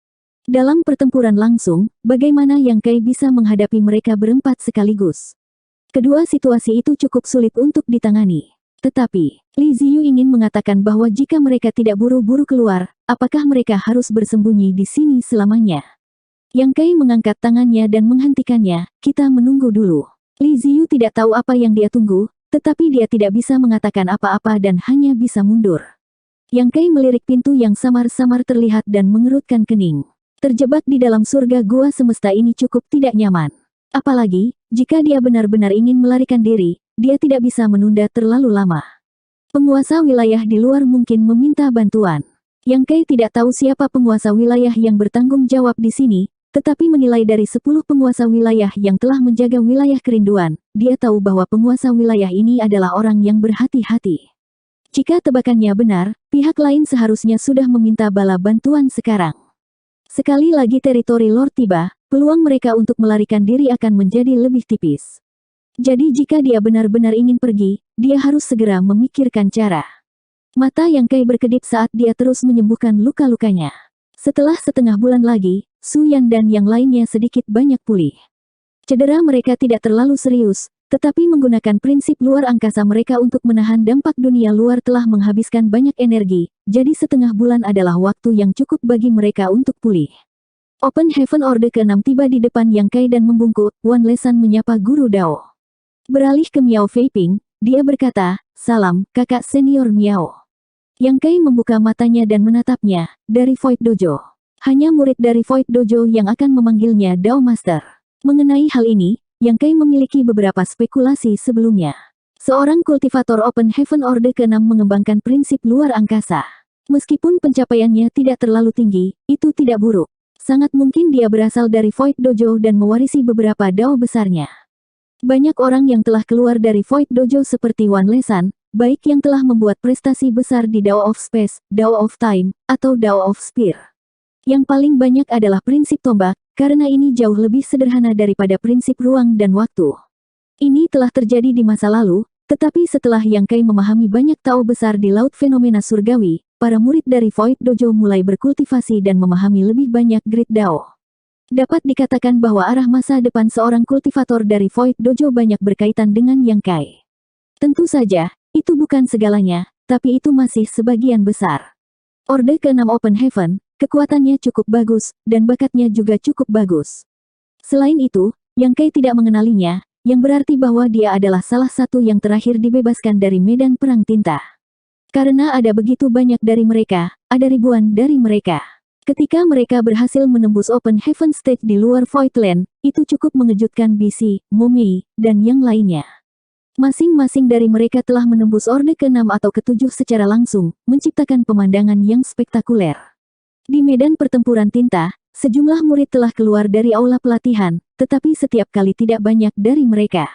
Dalam pertempuran langsung, bagaimana Yang Kai bisa menghadapi mereka berempat sekaligus? Kedua situasi itu cukup sulit untuk ditangani. Tetapi, Li Ziyu ingin mengatakan bahwa jika mereka tidak buru-buru keluar, apakah mereka harus bersembunyi di sini selamanya? Yang Kai mengangkat tangannya dan menghentikannya, "Kita menunggu dulu." Li Ziyu tidak tahu apa yang dia tunggu, tetapi dia tidak bisa mengatakan apa-apa dan hanya bisa mundur. Yang Kai melirik pintu yang samar-samar terlihat dan mengerutkan kening. Terjebak di dalam surga gua semesta ini cukup tidak nyaman. Apalagi, jika dia benar-benar ingin melarikan diri, dia tidak bisa menunda terlalu lama. Penguasa wilayah di luar mungkin meminta bantuan. Yang Kai tidak tahu siapa penguasa wilayah yang bertanggung jawab di sini, tetapi menilai dari 10 penguasa wilayah yang telah menjaga wilayah kerinduan, dia tahu bahwa penguasa wilayah ini adalah orang yang berhati-hati. Jika tebakannya benar, pihak lain seharusnya sudah meminta bala bantuan sekarang. Sekali lagi teritori Lord tiba, peluang mereka untuk melarikan diri akan menjadi lebih tipis. Jadi jika dia benar-benar ingin pergi, dia harus segera memikirkan cara. Mata Yang Kai berkedip saat dia terus menyembuhkan luka-lukanya. Setelah setengah bulan lagi, Su Yan dan yang lainnya sedikit banyak pulih. Cedera mereka tidak terlalu serius, tetapi menggunakan prinsip luar angkasa mereka untuk menahan dampak dunia luar telah menghabiskan banyak energi, jadi setengah bulan adalah waktu yang cukup bagi mereka untuk pulih. Open Heaven Orde ke-6 tiba di depan Yang Kai dan membungkuk. Wan Lesan menyapa Guru Dao. Beralih ke Miao Feiping, dia berkata, "Salam, kakak senior Miao." Yang Kai membuka matanya dan menatapnya, "Dari Void Dojo." Hanya murid dari Void Dojo yang akan memanggilnya Dao Master. Mengenai hal ini, Yang Kai memiliki beberapa spekulasi sebelumnya. Seorang kultivator Open Heaven Orde ke-6 mengembangkan prinsip luar angkasa. Meskipun pencapaiannya tidak terlalu tinggi, itu tidak buruk. Sangat mungkin dia berasal dari Void Dojo dan mewarisi beberapa Dao besarnya. Banyak orang yang telah keluar dari Void Dojo seperti Wan Lesan, baik yang telah membuat prestasi besar di Dao of Space, Dao of Time, atau Dao of Spear. Yang paling banyak adalah prinsip tombak, karena ini jauh lebih sederhana daripada prinsip ruang dan waktu. Ini telah terjadi di masa lalu, tetapi setelah Yang Kai memahami banyak Tao besar di laut fenomena surgawi, para murid dari Void Dojo mulai berkultivasi dan memahami lebih banyak Great Dao. Dapat dikatakan bahwa arah masa depan seorang kultivator dari Void Dojo banyak berkaitan dengan Yang Kai. Tentu saja, itu bukan segalanya, tapi itu masih sebagian besar. Orde ke-6 Open Heaven, kekuatannya cukup bagus, dan bakatnya juga cukup bagus. Selain itu, Yang Kai tidak mengenalinya, yang berarti bahwa dia adalah salah satu yang terakhir dibebaskan dari medan perang tinta. Karena ada begitu banyak dari mereka, ada ribuan dari mereka. Ketika mereka berhasil menembus Open Heaven Stage di luar Voidland, itu cukup mengejutkan BC, Momei, dan yang lainnya. Masing-masing dari mereka telah menembus Orde ke-6 atau ke-7 secara langsung, menciptakan pemandangan yang spektakuler. Di medan pertempuran tinta, sejumlah murid telah keluar dari aula pelatihan, tetapi setiap kali tidak banyak dari mereka.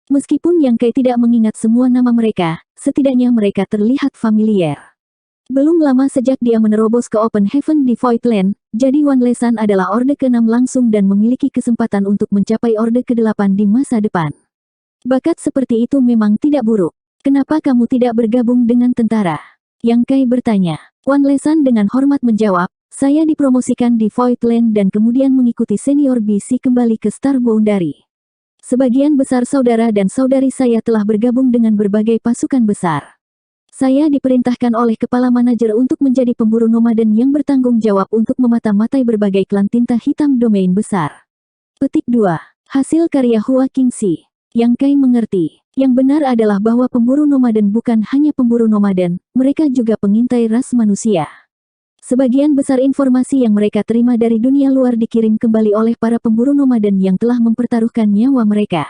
Meskipun Yang Kai tidak mengingat semua nama mereka, setidaknya mereka terlihat familiar. Belum lama sejak dia menerobos ke Open Heaven di Voidland, jadi Wan Lesan adalah Orde ke-6 langsung dan memiliki kesempatan untuk mencapai Orde ke-8 di masa depan. Bakat seperti itu memang tidak buruk. Kenapa kamu tidak bergabung dengan tentara? Yang Kai bertanya. Wan Lesan dengan hormat menjawab, Saya dipromosikan di Voidland dan kemudian mengikuti senior BC kembali ke Star Boundary. Sebagian besar saudara dan saudari saya telah bergabung dengan berbagai pasukan besar. Saya diperintahkan oleh kepala manajer untuk menjadi pemburu nomaden yang bertanggung jawab untuk memata-matai berbagai klan tinta hitam domain besar. Petik 2. Hasil karya Hua Qingxi. Yang Kai mengerti. Yang benar adalah bahwa pemburu nomaden bukan hanya pemburu nomaden, mereka juga pengintai ras manusia. Sebagian besar informasi yang mereka terima dari dunia luar dikirim kembali oleh para pemburu nomaden yang telah mempertaruhkan nyawa mereka.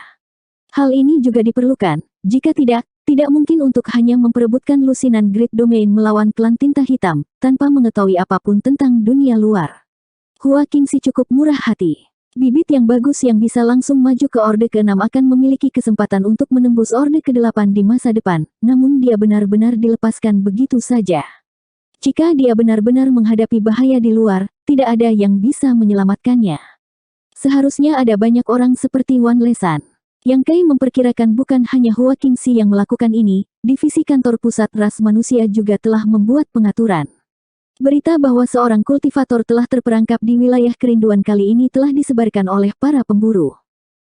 Hal ini juga diperlukan. Jika tidak mungkin untuk hanya memperebutkan lusinan Great Domain melawan klan tinta hitam, tanpa mengetahui apapun tentang dunia luar. Hua Qingxi cukup murah hati. Bibit yang bagus yang bisa langsung maju ke Orde ke-6 akan memiliki kesempatan untuk menembus Orde ke-8 di masa depan, namun dia benar-benar dilepaskan begitu saja. Jika dia benar-benar menghadapi bahaya di luar, tidak ada yang bisa menyelamatkannya. Seharusnya ada banyak orang seperti Wan Lesan. Yang Kai memperkirakan bukan hanya Hua Qingxi yang melakukan ini, divisi kantor pusat ras manusia juga telah membuat pengaturan. Berita bahwa seorang kultivator telah terperangkap di wilayah kerinduan kali ini telah disebarkan oleh para pemburu.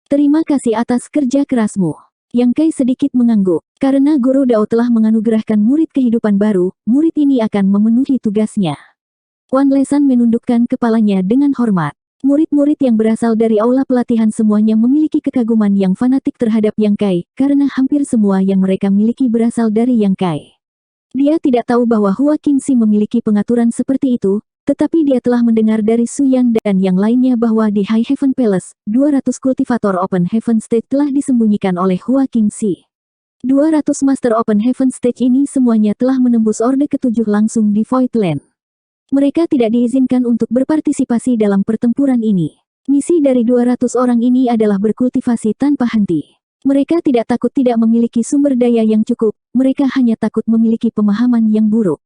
Terima kasih atas kerja kerasmu. Yang Kai sedikit mengangguk. Karena Guru Dao telah menganugerahkan murid kehidupan baru, murid ini akan memenuhi tugasnya. Wan Lesan menundukkan kepalanya dengan hormat. Murid-murid yang berasal dari aula pelatihan semuanya memiliki kekaguman yang fanatik terhadap Yang Kai, karena hampir semua yang mereka miliki berasal dari Yang Kai. Dia tidak tahu bahwa Hua Qingxi memiliki pengaturan seperti itu, tetapi dia telah mendengar dari Su Yan dan yang lainnya bahwa di High Heaven Palace, 200 kultivator Open Heaven Stage telah disembunyikan oleh Hua Qingxi. 200 Master Open Heaven Stage ini semuanya telah menembus Orde ke-7 langsung di Voidland. Mereka tidak diizinkan untuk berpartisipasi dalam pertempuran ini. Misi dari 200 orang ini adalah berkultivasi tanpa henti. Mereka tidak takut tidak memiliki sumber daya yang cukup, mereka hanya takut memiliki pemahaman yang buruk.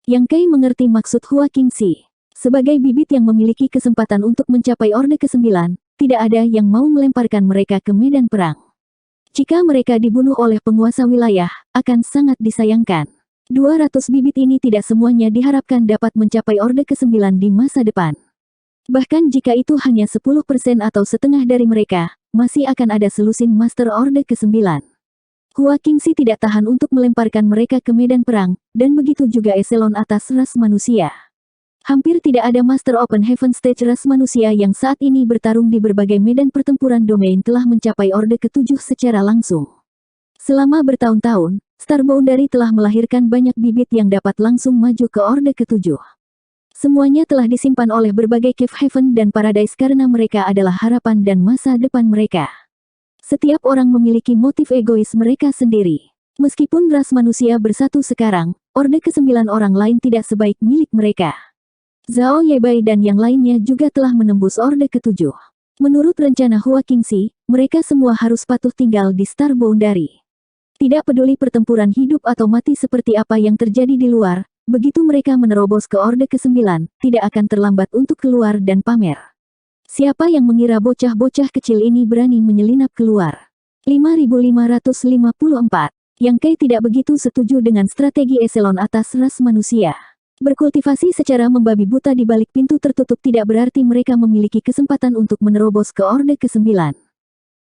Yang Kai mengerti maksud Hua Qingxi. Sebagai bibit yang memiliki kesempatan untuk mencapai Orde ke-9, tidak ada yang mau melemparkan mereka ke medan perang. Jika mereka dibunuh oleh penguasa wilayah, akan sangat disayangkan. 200 bibit ini tidak semuanya diharapkan dapat mencapai Orde ke-9 di masa depan. Bahkan jika itu hanya 10% atau setengah dari mereka, masih akan ada selusin Master Orde ke-9. Hua Qingxi tidak tahan untuk melemparkan mereka ke medan perang, dan begitu juga eselon atas ras manusia. Hampir tidak ada Master Open Heaven Stage ras manusia yang saat ini bertarung di berbagai medan pertempuran domain telah mencapai Orde ke-7 secara langsung. Selama bertahun-tahun, Star Boundary telah melahirkan banyak bibit yang dapat langsung maju ke Orde ke-7. Semuanya telah disimpan oleh berbagai Cave Heaven dan Paradise karena mereka adalah harapan dan masa depan mereka. Setiap orang memiliki motif egois mereka sendiri. Meskipun ras manusia bersatu sekarang, Orde ke-9 orang lain tidak sebaik milik mereka. Zhao Yebai dan yang lainnya juga telah menembus Orde ke-7. Menurut rencana Hua Qingxi, mereka semua harus patuh tinggal di Star Boundary. Tidak peduli pertempuran hidup atau mati seperti apa yang terjadi di luar, begitu mereka menerobos ke Orde ke-9, tidak akan terlambat untuk keluar dan pamer. Siapa yang mengira bocah-bocah kecil ini berani menyelinap keluar? 5554. Yang Kai tidak begitu setuju dengan strategi eselon atas ras manusia. Berkultivasi secara membabi buta di balik pintu tertutup tidak berarti mereka memiliki kesempatan untuk menerobos ke Orde ke-9.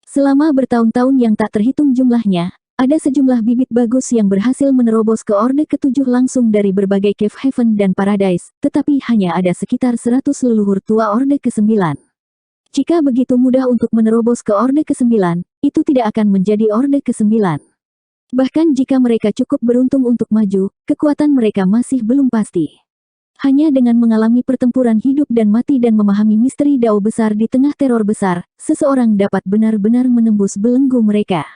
Selama bertahun-tahun yang tak terhitung jumlahnya, ada sejumlah bibit bagus yang berhasil menerobos ke Orde ke-7 langsung dari berbagai Cave Heaven dan Paradise, tetapi hanya ada sekitar 100 leluhur tua Orde ke-9. Jika begitu mudah untuk menerobos ke Orde ke-9, itu tidak akan menjadi Orde ke-9. Bahkan jika mereka cukup beruntung untuk maju, kekuatan mereka masih belum pasti. Hanya dengan mengalami pertempuran hidup dan mati dan memahami misteri Dao besar di tengah teror besar, seseorang dapat benar-benar menembus belenggu mereka.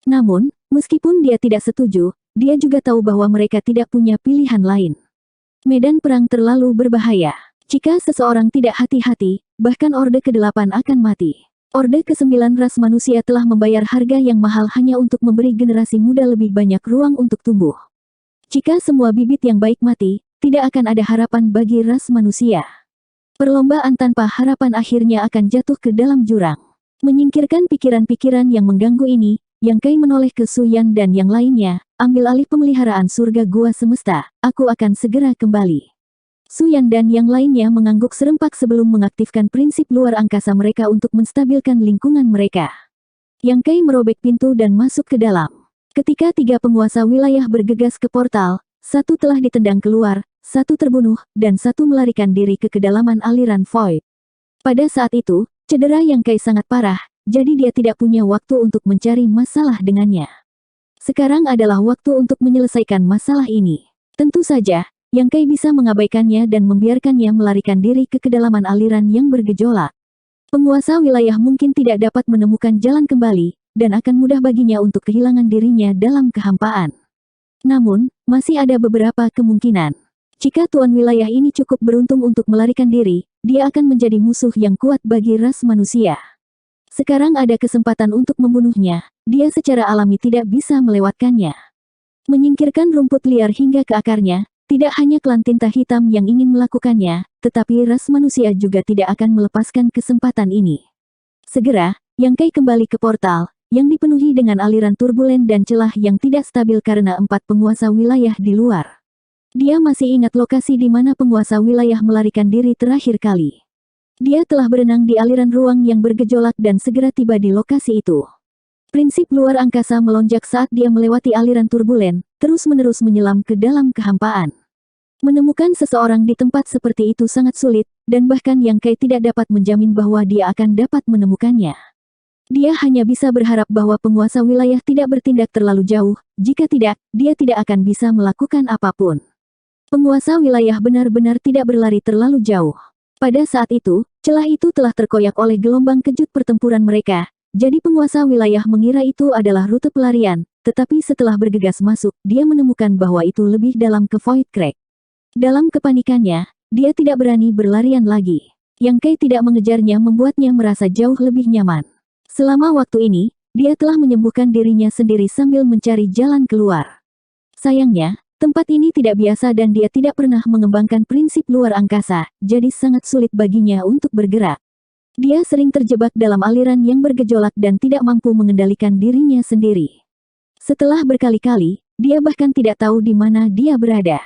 Namun, meskipun dia tidak setuju, dia juga tahu bahwa mereka tidak punya pilihan lain. Medan perang terlalu berbahaya. Jika seseorang tidak hati-hati, bahkan Orde ke-8 akan mati. Orde ke-9 ras manusia telah membayar harga yang mahal hanya untuk memberi generasi muda lebih banyak ruang untuk tumbuh. Jika semua bibit yang baik mati, tidak akan ada harapan bagi ras manusia. Perlombaan tanpa harapan akhirnya akan jatuh ke dalam jurang. Menyingkirkan pikiran-pikiran yang mengganggu ini, Yang Kai menoleh ke Su Yan dan yang lainnya, ambil alih pemeliharaan surga gua semesta, aku akan segera kembali. Su Yan dan yang lainnya mengangguk serempak sebelum mengaktifkan prinsip luar angkasa mereka untuk menstabilkan lingkungan mereka. Yang Kai merobek pintu dan masuk ke dalam. Ketika 3 penguasa wilayah bergegas ke portal, 1 telah ditendang keluar, 1 terbunuh, dan 1 melarikan diri ke kedalaman aliran void. Pada saat itu, cedera Yang Kai sangat parah, jadi dia tidak punya waktu untuk mencari masalah dengannya. Sekarang adalah waktu untuk menyelesaikan masalah ini. Tentu saja, Yang Kai bisa mengabaikannya dan membiarkannya melarikan diri ke kedalaman aliran yang bergejolak. Penguasa wilayah mungkin tidak dapat menemukan jalan kembali, dan akan mudah baginya untuk kehilangan dirinya dalam kehampaan. Namun, masih ada beberapa kemungkinan. Jika tuan wilayah ini cukup beruntung untuk melarikan diri, dia akan menjadi musuh yang kuat bagi ras manusia. Sekarang ada kesempatan untuk membunuhnya, dia secara alami tidak bisa melewatkannya. Menyingkirkan rumput liar hingga ke akarnya, tidak hanya klan tinta hitam yang ingin melakukannya, tetapi ras manusia juga tidak akan melepaskan kesempatan ini. Segera, Yang Kai kembali ke portal, yang dipenuhi dengan aliran turbulen dan celah yang tidak stabil karena 4 penguasa wilayah di luar. Dia masih ingat lokasi di mana penguasa wilayah melarikan diri terakhir kali. Dia telah berenang di aliran ruang yang bergejolak dan segera tiba di lokasi itu. Prinsip luar angkasa melonjak saat dia melewati aliran turbulen, terus-menerus menyelam ke dalam kehampaan. Menemukan seseorang di tempat seperti itu sangat sulit, dan bahkan Yang Kai tidak dapat menjamin bahwa dia akan dapat menemukannya. Dia hanya bisa berharap bahwa penguasa wilayah tidak bertindak terlalu jauh, jika tidak, dia tidak akan bisa melakukan apapun. Penguasa wilayah benar-benar tidak berlari terlalu jauh. Pada saat itu, celah itu telah terkoyak oleh gelombang kejut pertempuran mereka. Jadi penguasa wilayah mengira itu adalah rute pelarian, tetapi setelah bergegas masuk, dia menemukan bahwa itu lebih dalam ke Void Crack. Dalam kepanikannya, dia tidak berani berlarian lagi. Yang Kai tidak mengejarnya membuatnya merasa jauh lebih nyaman. Selama waktu ini, dia telah menyembuhkan dirinya sendiri sambil mencari jalan keluar. Sayangnya, tempat ini tidak biasa dan dia tidak pernah mengembangkan prinsip luar angkasa, jadi sangat sulit baginya untuk bergerak. Dia sering terjebak dalam aliran yang bergejolak dan tidak mampu mengendalikan dirinya sendiri. Setelah berkali-kali, dia bahkan tidak tahu di mana dia berada.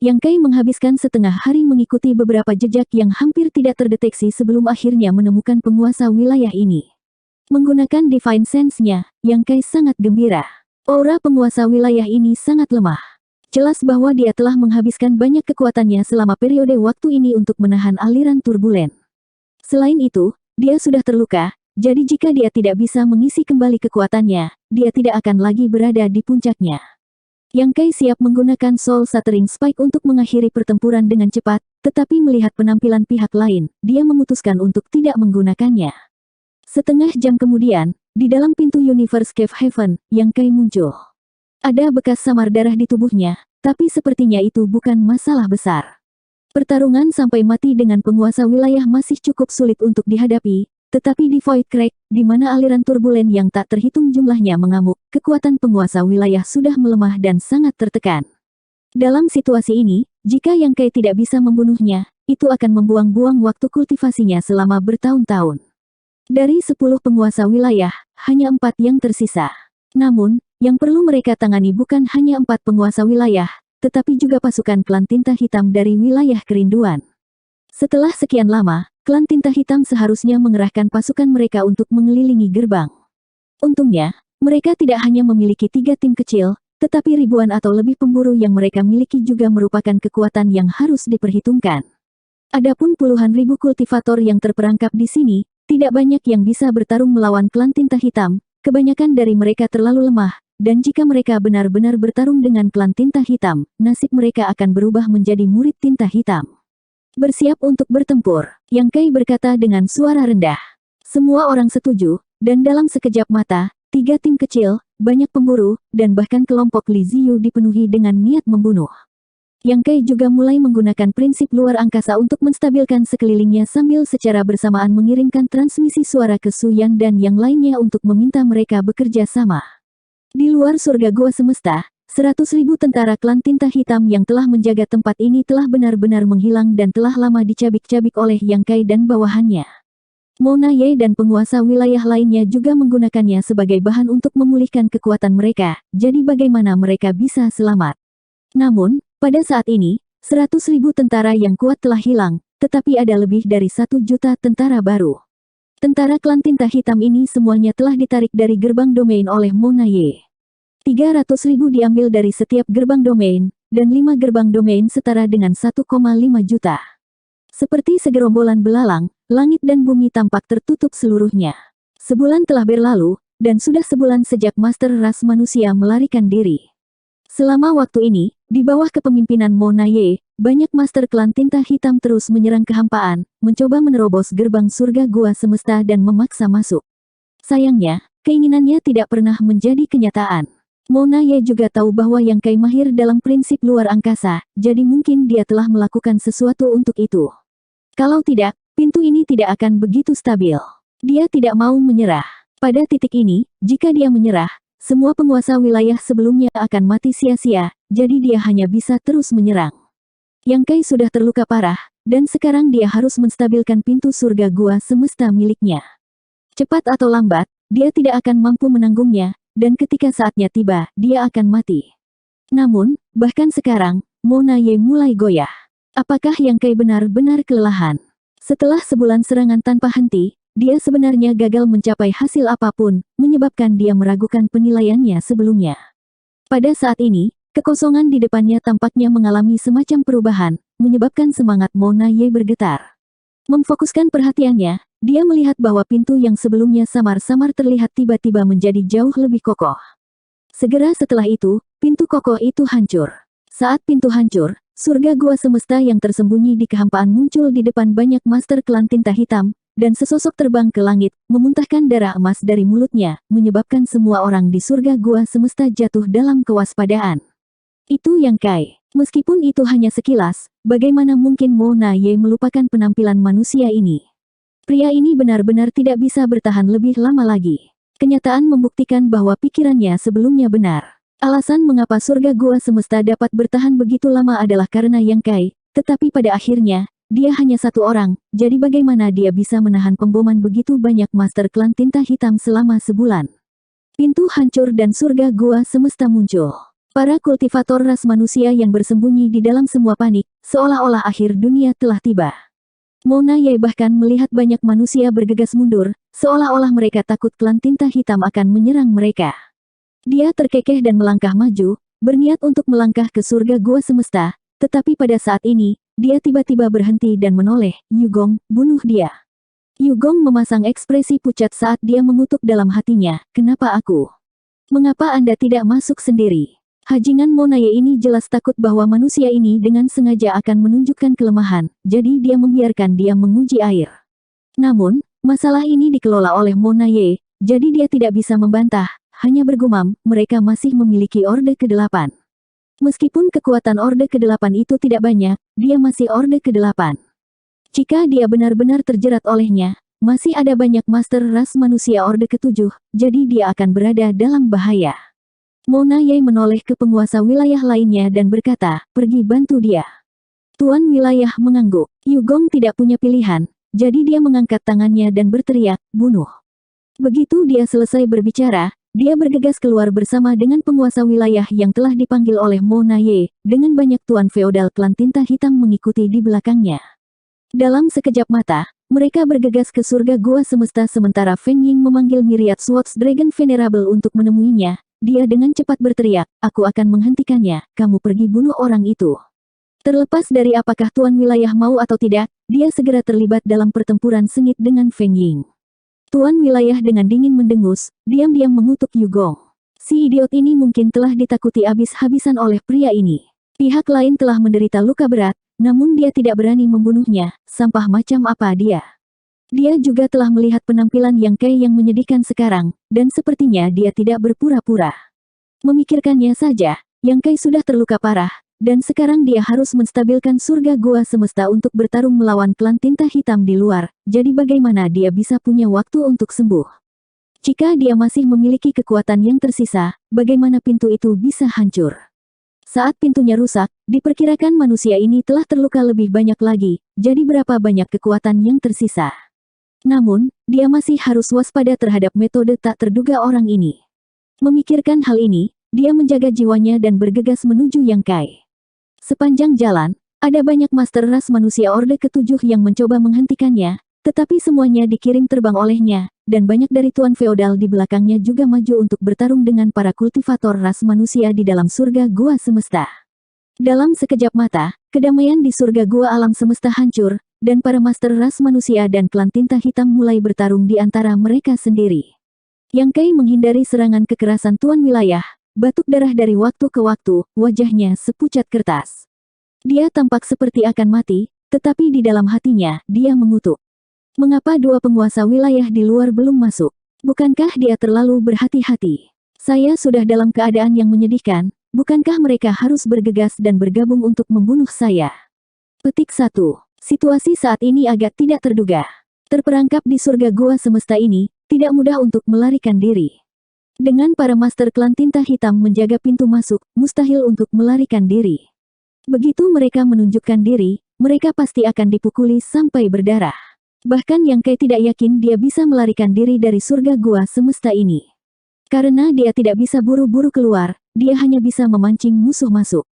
Yang Kai menghabiskan setengah hari mengikuti beberapa jejak yang hampir tidak terdeteksi sebelum akhirnya menemukan penguasa wilayah ini. Menggunakan Divine Sense-nya, Yang Kai sangat gembira. Aura penguasa wilayah ini sangat lemah. Jelas bahwa dia telah menghabiskan banyak kekuatannya selama periode waktu ini untuk menahan aliran turbulen. Selain itu, dia sudah terluka, jadi jika dia tidak bisa mengisi kembali kekuatannya, dia tidak akan lagi berada di puncaknya. Yang Kai siap menggunakan Soul Shattering Spike untuk mengakhiri pertempuran dengan cepat, tetapi melihat penampilan pihak lain, dia memutuskan untuk tidak menggunakannya. Setengah jam kemudian, di dalam pintu Universe Cave Heaven, Yang Kai muncul. Ada bekas samar darah di tubuhnya, tapi sepertinya itu bukan masalah besar. Pertarungan sampai mati dengan penguasa wilayah masih cukup sulit untuk dihadapi, tetapi di Void Crack, di mana aliran turbulen yang tak terhitung jumlahnya mengamuk, kekuatan penguasa wilayah sudah melemah dan sangat tertekan. Dalam situasi ini, jika Yang Kai tidak bisa membunuhnya, itu akan membuang-buang waktu kultivasinya selama bertahun-tahun. Dari 10 penguasa wilayah, hanya 4 yang tersisa. Namun, yang perlu mereka tangani bukan hanya 4 penguasa wilayah, tetapi juga pasukan klan tinta hitam dari wilayah kerinduan. Setelah sekian lama, klan tinta hitam seharusnya mengerahkan pasukan mereka untuk mengelilingi gerbang. Untungnya, mereka tidak hanya memiliki 3 tim kecil, tetapi ribuan atau lebih pemburu yang mereka miliki juga merupakan kekuatan yang harus diperhitungkan. Adapun puluhan ribu kultivator yang terperangkap di sini, tidak banyak yang bisa bertarung melawan klan tinta hitam, kebanyakan dari mereka terlalu lemah. Dan jika mereka benar-benar bertarung dengan klan tinta hitam, nasib mereka akan berubah menjadi murid tinta hitam. Bersiap untuk bertempur, Yang Kai berkata dengan suara rendah. Semua orang setuju, dan dalam sekejap mata, 3 tim kecil, banyak pemburu, dan bahkan kelompok Li Ziyu dipenuhi dengan niat membunuh. Yang Kai juga mulai menggunakan prinsip luar angkasa untuk menstabilkan sekelilingnya sambil secara bersamaan mengirimkan transmisi suara ke Su Yan dan yang lainnya untuk meminta mereka bekerja sama. Di luar surga gua semesta, 100.000 tentara klan tinta hitam yang telah menjaga tempat ini telah benar-benar menghilang dan telah lama dicabik-cabik oleh Yang Kai dan bawahannya. Mona Ye dan penguasa wilayah lainnya juga menggunakannya sebagai bahan untuk memulihkan kekuatan mereka, jadi bagaimana mereka bisa selamat. Namun, pada saat ini, 100.000 tentara yang kuat telah hilang, tetapi ada lebih dari 1 juta tentara baru. Tentara klan tinta hitam ini semuanya telah ditarik dari gerbang domain oleh Mona Ye. 300.000 diambil dari setiap gerbang domain, dan 5 gerbang domain setara dengan 1,5 juta. Seperti segerombolan belalang, langit dan bumi tampak tertutup seluruhnya. Sebulan telah berlalu, dan sudah sebulan sejak Master Ras manusia melarikan diri. Selama waktu ini, di bawah kepemimpinan Mona Ye, banyak Master Klan Tinta Hitam terus menyerang kehampaan, mencoba menerobos gerbang surga gua semesta dan memaksa masuk. Sayangnya, keinginannya tidak pernah menjadi kenyataan. Mona Ye juga tahu bahwa Yang Kai mahir dalam prinsip luar angkasa, jadi mungkin dia telah melakukan sesuatu untuk itu. Kalau tidak, pintu ini tidak akan begitu stabil. Dia tidak mau menyerah. Pada titik ini, jika dia menyerah, semua penguasa wilayah sebelumnya akan mati sia-sia, jadi dia hanya bisa terus menyerang. Yang Kai sudah terluka parah, dan sekarang dia harus menstabilkan pintu surga gua semesta miliknya. Cepat atau lambat, dia tidak akan mampu menanggungnya, dan ketika saatnya tiba, dia akan mati. Namun, bahkan sekarang, Mona Ye mulai goyah. Apakah Yang Kai benar-benar kelelahan? Setelah sebulan serangan tanpa henti, dia sebenarnya gagal mencapai hasil apapun, menyebabkan dia meragukan penilaiannya sebelumnya. Pada saat ini, kekosongan di depannya tampaknya mengalami semacam perubahan, menyebabkan semangat Mona Ye bergetar. Memfokuskan perhatiannya, dia melihat bahwa pintu yang sebelumnya samar-samar terlihat tiba-tiba menjadi jauh lebih kokoh. Segera setelah itu, pintu kokoh itu hancur. Saat pintu hancur, surga gua semesta yang tersembunyi di kehampaan muncul di depan banyak Master Klan Tinta Hitam, dan sesosok terbang ke langit, memuntahkan darah emas dari mulutnya, menyebabkan semua orang di surga gua semesta jatuh dalam kewaspadaan. Itu Yang Kai. Meskipun itu hanya sekilas, bagaimana mungkin Mona Ye melupakan penampilan manusia ini? Pria ini benar-benar tidak bisa bertahan lebih lama lagi. Kenyataan membuktikan bahwa pikirannya sebelumnya benar. Alasan mengapa surga gua semesta dapat bertahan begitu lama adalah karena Yang Kai, tetapi pada akhirnya, dia hanya satu orang, jadi bagaimana dia bisa menahan pemboman begitu banyak Master Klan Tinta Hitam selama sebulan? Pintu hancur dan surga gua semesta muncul. Para kultivator ras manusia yang bersembunyi di dalam semua panik, seolah-olah akhir dunia telah tiba. Mona Ye bahkan melihat banyak manusia bergegas mundur, seolah-olah mereka takut Klan Tinta Hitam akan menyerang mereka. Dia terkekeh dan melangkah maju, berniat untuk melangkah ke surga gua semesta, tetapi pada saat ini, dia tiba-tiba berhenti dan menoleh. Yugong, bunuh dia. Yugong memasang ekspresi pucat saat dia mengutuk dalam hatinya, kenapa aku? Mengapa Anda tidak masuk sendiri? Hajingan Mona Ye ini jelas takut bahwa manusia ini dengan sengaja akan menunjukkan kelemahan, jadi dia membiarkan dia menguji air. Namun, masalah ini dikelola oleh Mona Ye, jadi dia tidak bisa membantah. Hanya bergumam, mereka masih memiliki Orde ke-8. Meskipun kekuatan Orde ke-8 itu tidak banyak, dia masih Orde ke-8. Jika dia benar-benar terjerat olehnya, masih ada banyak Master Ras manusia Orde ke-7, jadi dia akan berada dalam bahaya. Mona Ye menoleh ke penguasa wilayah lainnya dan berkata, pergi bantu dia. Tuan wilayah mengangguk. Yugong tidak punya pilihan, jadi dia mengangkat tangannya dan berteriak, bunuh. Begitu dia selesai berbicara, dia bergegas keluar bersama dengan penguasa wilayah yang telah dipanggil oleh Mona Ye, dengan banyak tuan feodal Klan Tinta Hitam mengikuti di belakangnya. Dalam sekejap mata, mereka bergegas ke surga gua semesta sementara Feng Ying memanggil Myriad Swords Dragon Venerable untuk menemuinya. Dia dengan cepat berteriak, aku akan menghentikannya, kamu pergi bunuh orang itu. Terlepas dari apakah tuan wilayah mau atau tidak, dia segera terlibat dalam pertempuran sengit dengan Feng Ying. Tuan wilayah dengan dingin mendengus, diam-diam mengutuk Yugong. Si idiot ini mungkin telah ditakuti habis-habisan oleh pria ini. Pihak lain telah menderita luka berat, namun dia tidak berani membunuhnya, sampah macam apa dia. Dia juga telah melihat penampilan Yang Kai yang menyedihkan sekarang, dan sepertinya dia tidak berpura-pura. Memikirkannya saja, Yang Kai sudah terluka parah, dan sekarang dia harus menstabilkan surga gua semesta untuk bertarung melawan Klan Tinta Hitam di luar, jadi bagaimana dia bisa punya waktu untuk sembuh? Jika dia masih memiliki kekuatan yang tersisa, bagaimana pintu itu bisa hancur? Saat pintunya rusak, diperkirakan manusia ini telah terluka lebih banyak lagi, jadi berapa banyak kekuatan yang tersisa? Namun, dia masih harus waspada terhadap metode tak terduga orang ini. Memikirkan hal ini, dia menjaga jiwanya dan bergegas menuju Yang Kai. Sepanjang jalan, Ada banyak master ras manusia Orde ke-7 yang mencoba menghentikannya, tetapi semuanya dikirim terbang olehnya, dan banyak dari tuan feodal di belakangnya juga maju untuk bertarung dengan para kultivator ras manusia di dalam surga gua semesta. Dalam sekejap mata, kedamaian di surga gua alam semesta hancur, dan para master ras manusia dan klan tinta hitam mulai bertarung di antara mereka sendiri. Yang Kai menghindari serangan kekerasan tuan wilayah, batuk darah dari waktu ke waktu, wajahnya sepucat kertas. Dia tampak seperti akan mati, tetapi di dalam hatinya, dia mengutuk. Mengapa dua penguasa wilayah di luar belum masuk? Bukankah dia terlalu berhati-hati? Saya sudah dalam keadaan yang menyedihkan, bukankah mereka harus bergegas dan bergabung untuk membunuh saya? Petik 1. Situasi saat ini agak tidak terduga. Terperangkap di surga gua semesta ini, tidak mudah untuk melarikan diri. Dengan para master klan tinta hitam menjaga pintu masuk, mustahil untuk melarikan diri. Begitu mereka menunjukkan diri, mereka pasti akan dipukuli sampai berdarah. Bahkan Yang Kai tidak yakin dia bisa melarikan diri dari surga gua semesta ini. Karena dia tidak bisa buru-buru keluar, dia hanya bisa memancing musuh masuk.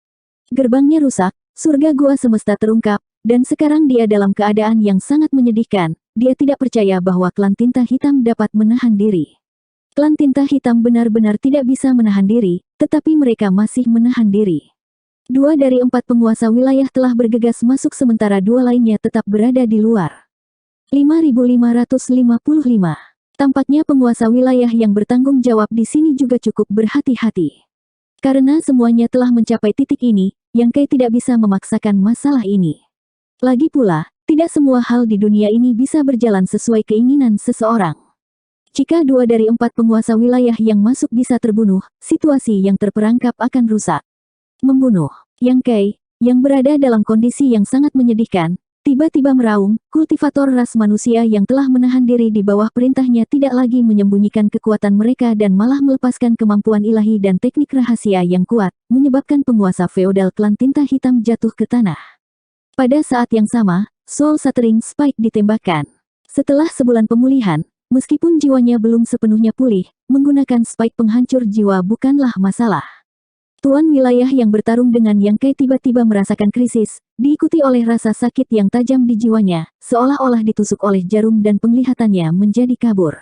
Gerbangnya rusak, surga gua semesta terungkap, dan sekarang dia dalam keadaan yang sangat menyedihkan. Dia tidak percaya bahwa klan tinta hitam dapat menahan diri. Klan tinta hitam benar-benar tidak bisa menahan diri, tetapi mereka masih menahan diri. 2 dari 4 penguasa wilayah telah bergegas masuk sementara 2 lainnya tetap berada di luar. 5555. Tampaknya penguasa wilayah yang bertanggung jawab di sini juga cukup berhati-hati. Karena semuanya telah mencapai titik ini, Yang Kai tidak bisa memaksakan masalah ini. Lagi pula, tidak semua hal di dunia ini bisa berjalan sesuai keinginan seseorang. Jika 2 dari 4 penguasa wilayah yang masuk bisa terbunuh, situasi yang terperangkap akan rusak. Membunuh Yang Kai, yang berada dalam kondisi yang sangat menyedihkan, tiba-tiba meraung. Kultivator ras manusia yang telah menahan diri di bawah perintahnya tidak lagi menyembunyikan kekuatan mereka dan malah melepaskan kemampuan ilahi dan teknik rahasia yang kuat, menyebabkan penguasa feodal klan tinta hitam jatuh ke tanah. Pada saat yang sama, Soul Shattering Spike ditembakkan. Setelah sebulan pemulihan, meskipun jiwanya belum sepenuhnya pulih, menggunakan spike penghancur jiwa bukanlah masalah. Tuan wilayah yang bertarung dengan Yang Kai tiba-tiba merasakan krisis, diikuti oleh rasa sakit yang tajam di jiwanya, seolah-olah ditusuk oleh jarum dan penglihatannya menjadi kabur.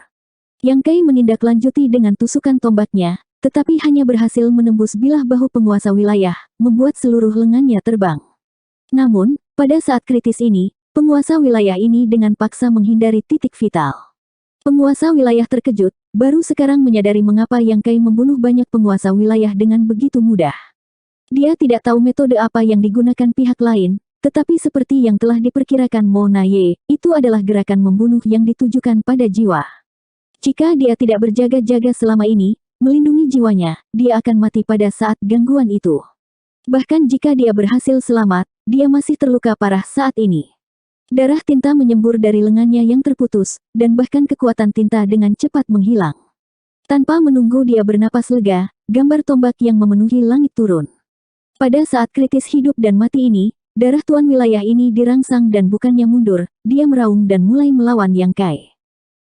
Yang Kai menindaklanjuti dengan tusukan tombaknya, tetapi hanya berhasil menembus bilah bahu penguasa wilayah, membuat seluruh lengannya terbang. Namun, pada saat kritis ini, penguasa wilayah ini dengan paksa menghindari titik vital. Penguasa wilayah terkejut, baru sekarang menyadari mengapa Yang Kai membunuh banyak penguasa wilayah dengan begitu mudah. Dia tidak tahu metode apa yang digunakan pihak lain, tetapi seperti yang telah diperkirakan Mo Na Ye, itu adalah gerakan membunuh yang ditujukan pada jiwa. Jika dia tidak berjaga-jaga selama ini, melindungi jiwanya, dia akan mati pada saat gangguan itu. Bahkan jika dia berhasil selamat, dia masih terluka parah saat ini. Darah tinta menyembur dari lengannya yang terputus, dan bahkan kekuatan tinta dengan cepat menghilang. Tanpa menunggu dia bernapas lega, gambar tombak yang memenuhi langit turun. Pada saat kritis hidup dan mati ini, darah tuan wilayah ini dirangsang dan bukannya mundur, dia meraung dan mulai melawan Yang Kai.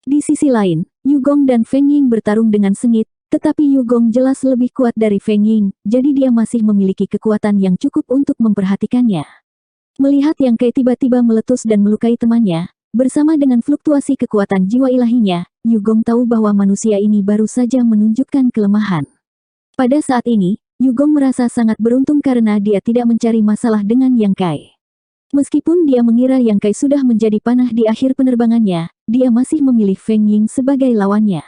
Di sisi lain, Yu Gong dan Feng Ying bertarung dengan sengit, tetapi Yu Gong jelas lebih kuat dari Feng Ying, jadi dia masih memiliki kekuatan yang cukup untuk memperhatikannya. Melihat Yang Kai tiba-tiba meletus dan melukai temannya, bersama dengan fluktuasi kekuatan jiwa ilahinya, Yu Gong tahu bahwa manusia ini baru saja menunjukkan kelemahan. Pada saat ini, Yu Gong merasa sangat beruntung karena dia tidak mencari masalah dengan Yang Kai. Meskipun dia mengira Yang Kai sudah menjadi panah di akhir penerbangannya, dia masih memilih Feng Ying sebagai lawannya.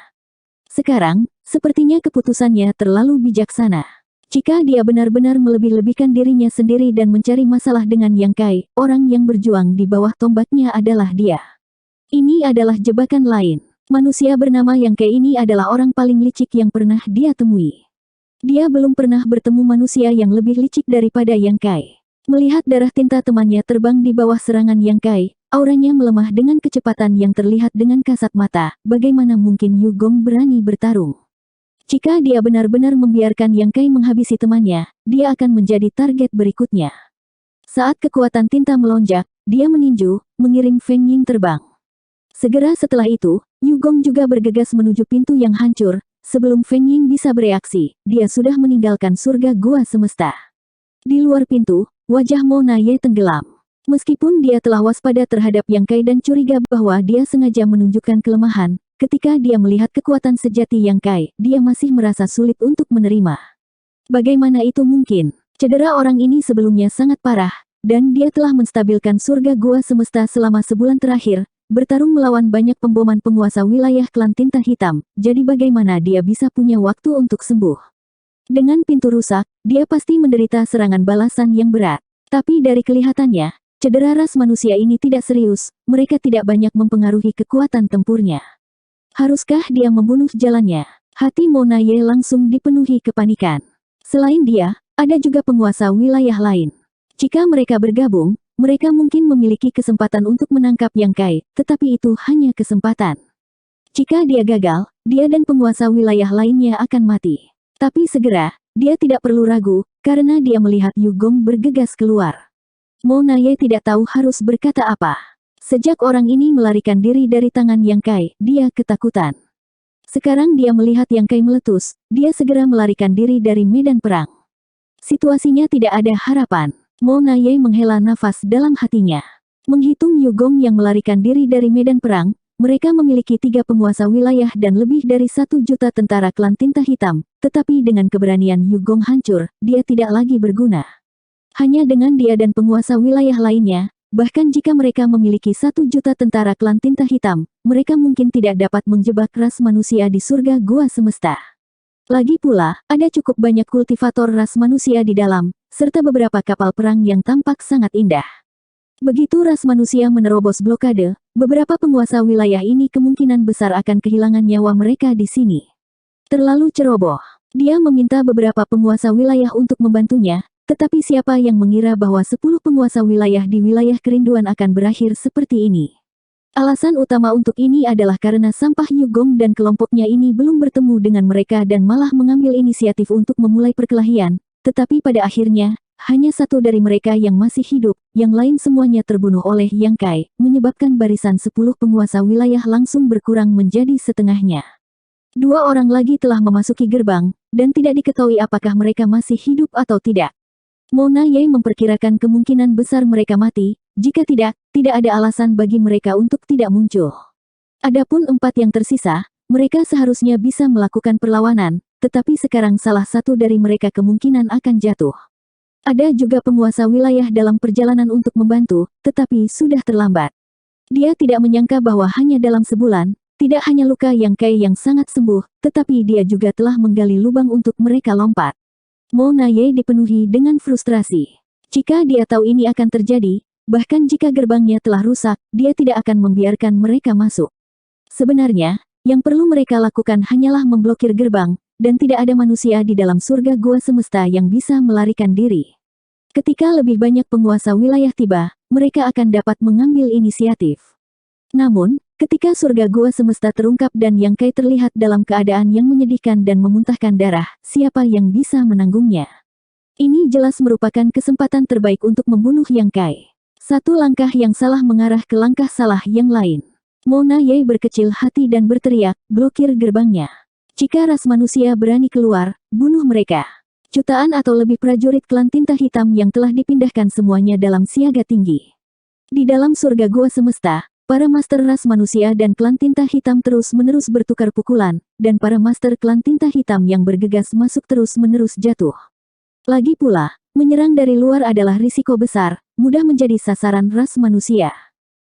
Sekarang, sepertinya keputusannya terlalu bijaksana. Jika dia benar-benar melebih-lebihkan dirinya sendiri dan mencari masalah dengan Yang Kai, orang yang berjuang di bawah tombaknya adalah dia. Ini adalah jebakan lain. Manusia bernama Yang Kai ini adalah orang paling licik yang pernah dia temui. Dia belum pernah bertemu manusia yang lebih licik daripada Yang Kai. Melihat darah tinta temannya terbang di bawah serangan Yang Kai, auranya melemah dengan kecepatan yang terlihat dengan kasat mata. Bagaimana mungkin Yu Gong berani bertarung? Jika dia benar-benar membiarkan Yang Kai menghabisi temannya, dia akan menjadi target berikutnya. Saat kekuatan tinta melonjak, dia meninju, mengiring Feng Ying terbang. Segera setelah itu, Yu Gong juga bergegas menuju pintu yang hancur. Sebelum Feng Ying bisa bereaksi, dia sudah meninggalkan surga gua semesta. Di luar pintu, wajah Mona Ye tenggelam. Meskipun dia telah waspada terhadap Yang Kai dan curiga bahwa dia sengaja menunjukkan kelemahan, ketika dia melihat kekuatan sejati Yang Kai, dia masih merasa sulit untuk menerima. Bagaimana itu mungkin? Cedera orang ini sebelumnya sangat parah, dan dia telah menstabilkan surga gua semesta selama sebulan terakhir, bertarung melawan banyak pemboman penguasa wilayah klan tinta hitam, jadi bagaimana dia bisa punya waktu untuk sembuh? Dengan pintu rusak, dia pasti menderita serangan balasan yang berat. Tapi dari kelihatannya, cedera ras manusia ini tidak serius, mereka tidak banyak mempengaruhi kekuatan tempurnya. Haruskah dia membunuh jalannya? Hati Mona Ye langsung dipenuhi kepanikan. Selain dia, ada juga penguasa wilayah lain. Jika mereka bergabung, mereka mungkin memiliki kesempatan untuk menangkap Yang Kai, tetapi itu hanya kesempatan. Jika dia gagal, dia dan penguasa wilayah lainnya akan mati. Tapi segera, dia tidak perlu ragu, karena dia melihat Yu Gong bergegas keluar. Mona Ye tidak tahu harus berkata apa. Sejak orang ini melarikan diri dari tangan Yang Kai, dia ketakutan. Sekarang dia melihat Yang Kai meletus, dia segera melarikan diri dari medan perang. Situasinya tidak ada harapan. Mona Ye menghela nafas dalam hatinya. Menghitung Yu Gong yang melarikan diri dari medan perang, mereka memiliki 3 penguasa wilayah dan lebih dari 1 juta tentara klan tinta hitam, tetapi dengan keberanian Yu Gong hancur, dia tidak lagi berguna. Hanya dengan dia dan penguasa wilayah lainnya, bahkan jika mereka memiliki 1 juta tentara klan tinta hitam, mereka mungkin tidak dapat menjebak ras manusia di surga gua semesta. Lagi pula, ada cukup banyak kultivator ras manusia di dalam, serta beberapa kapal perang yang tampak sangat indah. Begitu ras manusia menerobos blokade, beberapa penguasa wilayah ini kemungkinan besar akan kehilangan nyawa mereka di sini. Terlalu ceroboh. Dia meminta beberapa penguasa wilayah untuk membantunya, tetapi siapa yang mengira bahwa 10 penguasa wilayah di wilayah kerinduan akan berakhir seperti ini? Alasan utama untuk ini adalah karena sampah Yu Gong dan kelompoknya ini belum bertemu dengan mereka dan malah mengambil inisiatif untuk memulai perkelahian, tetapi pada akhirnya, hanya 1 dari mereka yang masih hidup, yang lain semuanya terbunuh oleh Yang Kai, menyebabkan barisan 10 penguasa wilayah langsung berkurang menjadi setengahnya. 2 orang lagi telah memasuki gerbang, dan tidak diketahui apakah mereka masih hidup atau tidak. Mona Ye memperkirakan kemungkinan besar mereka mati, jika tidak, tidak ada alasan bagi mereka untuk tidak muncul. Adapun 4 yang tersisa, mereka seharusnya bisa melakukan perlawanan, tetapi sekarang salah satu dari mereka kemungkinan akan jatuh. Ada juga penguasa wilayah dalam perjalanan untuk membantu, tetapi sudah terlambat. Dia tidak menyangka bahwa hanya dalam sebulan, tidak hanya luka Yang Kai yang sangat sembuh, tetapi dia juga telah menggali lubang untuk mereka lompat. Mona Ye dipenuhi dengan frustrasi. Jika dia tahu ini akan terjadi, bahkan jika gerbangnya telah rusak, dia tidak akan membiarkan mereka masuk. Sebenarnya, yang perlu mereka lakukan hanyalah memblokir gerbang, dan tidak ada manusia di dalam surga gua semesta yang bisa melarikan diri. Ketika lebih banyak penguasa wilayah tiba, mereka akan dapat mengambil inisiatif. Namun, ketika surga gua semesta terungkap dan Yang Kai terlihat dalam keadaan yang menyedihkan dan memuntahkan darah, siapa yang bisa menanggungnya? Ini jelas merupakan kesempatan terbaik untuk membunuh Yang Kai. 1 langkah yang salah mengarah ke langkah salah yang lain. Mona Ye berkecil hati dan berteriak, blokir gerbangnya. Jika ras manusia berani keluar, bunuh mereka. Jutaan atau lebih prajurit klan tinta hitam yang telah dipindahkan semuanya dalam siaga tinggi. Di dalam surga gua semesta, para master ras manusia dan klan tinta hitam terus-menerus bertukar pukulan, dan para master klan tinta hitam yang bergegas masuk terus-menerus jatuh. Lagi pula, menyerang dari luar adalah risiko besar, mudah menjadi sasaran ras manusia.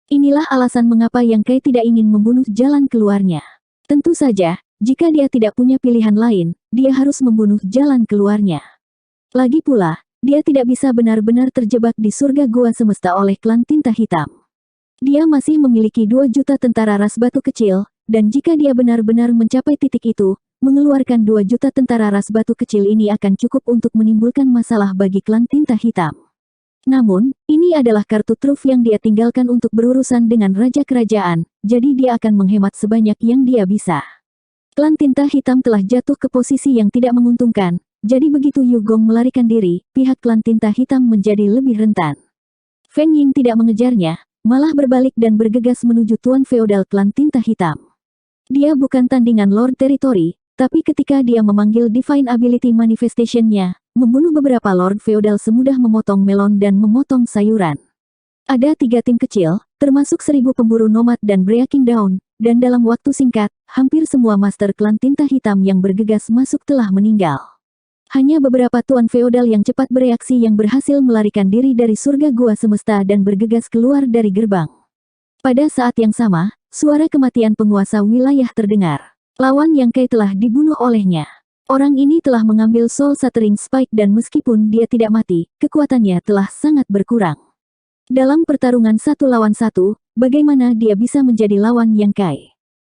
Inilah alasan mengapa Yang Kai tidak ingin membunuh jalan keluarnya. Tentu saja, jika dia tidak punya pilihan lain, dia harus membunuh jalan keluarnya. Lagi pula, dia tidak bisa benar-benar terjebak di surga gua semesta oleh klan tinta hitam. Dia masih memiliki 2 juta tentara ras batu kecil, dan jika dia benar-benar mencapai titik itu, mengeluarkan 2 juta tentara ras batu kecil ini akan cukup untuk menimbulkan masalah bagi klan tinta hitam. Namun, ini adalah kartu truf yang dia tinggalkan untuk berurusan dengan raja kerajaan, jadi dia akan menghemat sebanyak yang dia bisa. Klan tinta hitam telah jatuh ke posisi yang tidak menguntungkan, jadi begitu Yu Gong melarikan diri, pihak klan tinta hitam menjadi lebih rentan. Feng Ying tidak mengejarnya, malah berbalik dan bergegas menuju tuan feodal klan tinta hitam. Dia bukan tandingan Lord Territory, tapi ketika dia memanggil Divine Ability Manifestation-nya, membunuh beberapa lord feodal semudah memotong melon dan memotong sayuran. Ada 3 tim kecil, termasuk 1000 pemburu nomad dan Breaking Dawn, dan dalam waktu singkat, hampir semua master klan tinta hitam yang bergegas masuk telah meninggal. Hanya beberapa tuan feodal yang cepat bereaksi yang berhasil melarikan diri dari surga gua semesta dan bergegas keluar dari gerbang. Pada saat yang sama, suara kematian penguasa wilayah terdengar. Lawan Yang Kai telah dibunuh olehnya. Orang ini telah mengambil Soul Shattering Spike dan meskipun dia tidak mati, kekuatannya telah sangat berkurang. Dalam pertarungan 1 lawan 1, bagaimana dia bisa menjadi lawan Yang Kai?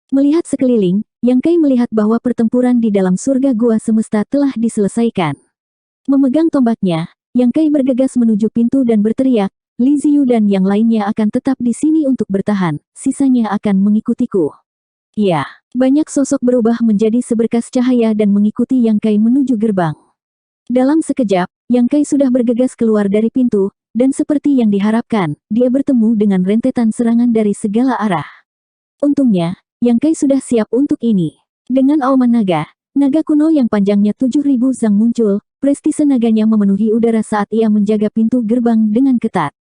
Melihat sekeliling, Yang Kai melihat bahwa pertempuran di dalam surga gua semesta telah diselesaikan. Memegang tombaknya, Yang Kai bergegas menuju pintu dan berteriak, Li Ziyu dan yang lainnya akan tetap di sini untuk bertahan, sisanya akan mengikutiku. Ya, banyak sosok berubah menjadi seberkas cahaya dan mengikuti Yang Kai menuju gerbang. Dalam sekejap, Yang Kai sudah bergegas keluar dari pintu, dan seperti yang diharapkan, dia bertemu dengan rentetan serangan dari segala arah. Untungnya, Yang Kai sudah siap untuk ini. Dengan auman naga, naga kuno yang panjangnya 7000 zang muncul, prestise naganya memenuhi udara saat ia menjaga pintu gerbang dengan ketat.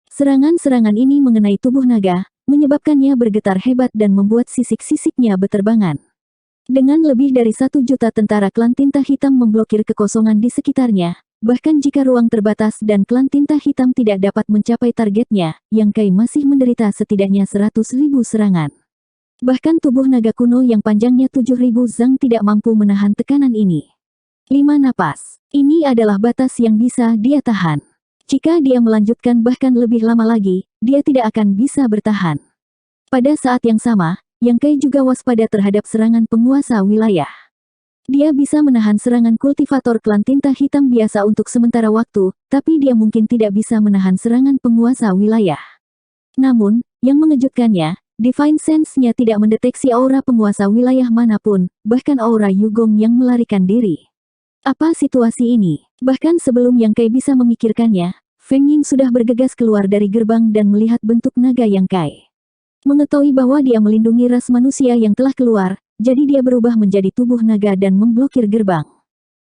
Serangan-serangan ini mengenai tubuh naga, menyebabkannya bergetar hebat dan membuat sisik-sisiknya beterbangan. Dengan lebih dari 1 juta tentara klan tinta hitam memblokir kekosongan di sekitarnya, bahkan jika ruang terbatas dan klan tinta hitam tidak dapat mencapai targetnya, Yang Kai masih menderita setidaknya 100.000 serangan. Bahkan tubuh naga kuno yang panjangnya 7000 zang tidak mampu menahan tekanan ini. 5 napas. Ini adalah batas yang bisa dia tahan. Jika dia melanjutkan bahkan lebih lama lagi, dia tidak akan bisa bertahan. Pada saat yang sama, Yang Kai juga waspada terhadap serangan penguasa wilayah. Dia bisa menahan serangan kultivator klan tinta hitam biasa untuk sementara waktu, tapi dia mungkin tidak bisa menahan serangan penguasa wilayah. Namun, yang mengejutkannya, Divine Sense-nya tidak mendeteksi aura penguasa wilayah manapun, bahkan aura Yugong yang melarikan diri. Apa situasi ini? Bahkan sebelum Yang Kai bisa memikirkannya, Feng Ying sudah bergegas keluar dari gerbang dan melihat bentuk naga Yang Kai. Mengetahui bahwa dia melindungi ras manusia yang telah keluar, jadi dia berubah menjadi tubuh naga dan memblokir gerbang.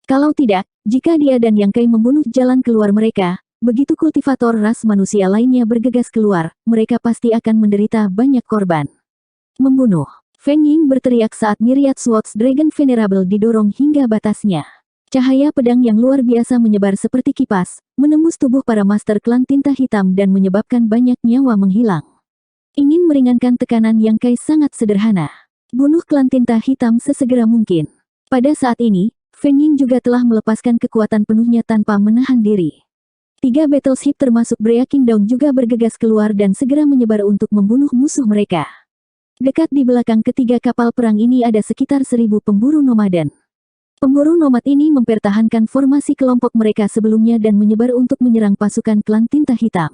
Kalau tidak, jika dia dan Yang Kai membunuh jalan keluar mereka, begitu kultivator ras manusia lainnya bergegas keluar, mereka pasti akan menderita banyak korban. Membunuh. Feng Ying berteriak saat Myriad Swords Dragon Venerable didorong hingga batasnya. Cahaya pedang yang luar biasa menyebar seperti kipas, menembus tubuh para master klan tinta hitam dan menyebabkan banyak nyawa menghilang. Ingin meringankan tekanan Yang Kai sangat sederhana. Bunuh klan tinta hitam sesegera mungkin. Pada saat ini, Feng Ying juga telah melepaskan kekuatan penuhnya tanpa menahan diri. 3 battleship termasuk Breaking Dawn juga bergegas keluar dan segera menyebar untuk membunuh musuh mereka. Dekat di belakang ketiga kapal perang ini ada sekitar 1000 pemburu nomaden. Pemburu nomad ini mempertahankan formasi kelompok mereka sebelumnya dan menyebar untuk menyerang pasukan klan tinta hitam.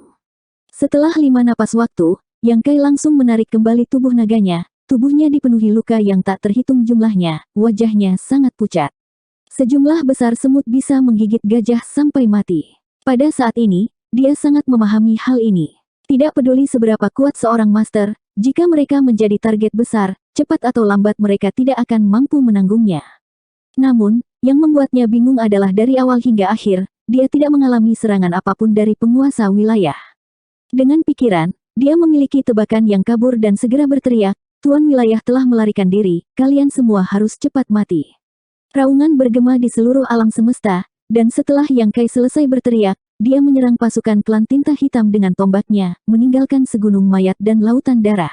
Setelah 5 napas waktu, Yang Kai langsung menarik kembali tubuh naganya, tubuhnya dipenuhi luka yang tak terhitung jumlahnya, wajahnya sangat pucat. Sejumlah besar semut bisa menggigit gajah sampai mati. Pada saat ini, dia sangat memahami hal ini. Tidak peduli seberapa kuat seorang master, jika mereka menjadi target besar, cepat atau lambat mereka tidak akan mampu menanggungnya. Namun, yang membuatnya bingung adalah dari awal hingga akhir, dia tidak mengalami serangan apapun dari penguasa wilayah. Dengan pikiran, dia memiliki tebakan yang kabur dan segera berteriak, Tuan wilayah telah melarikan diri, kalian semua harus cepat mati. Raungan bergema di seluruh alam semesta, dan setelah Yang Kai selesai berteriak, dia menyerang pasukan klan tinta hitam dengan tombaknya, meninggalkan segunung mayat dan lautan darah.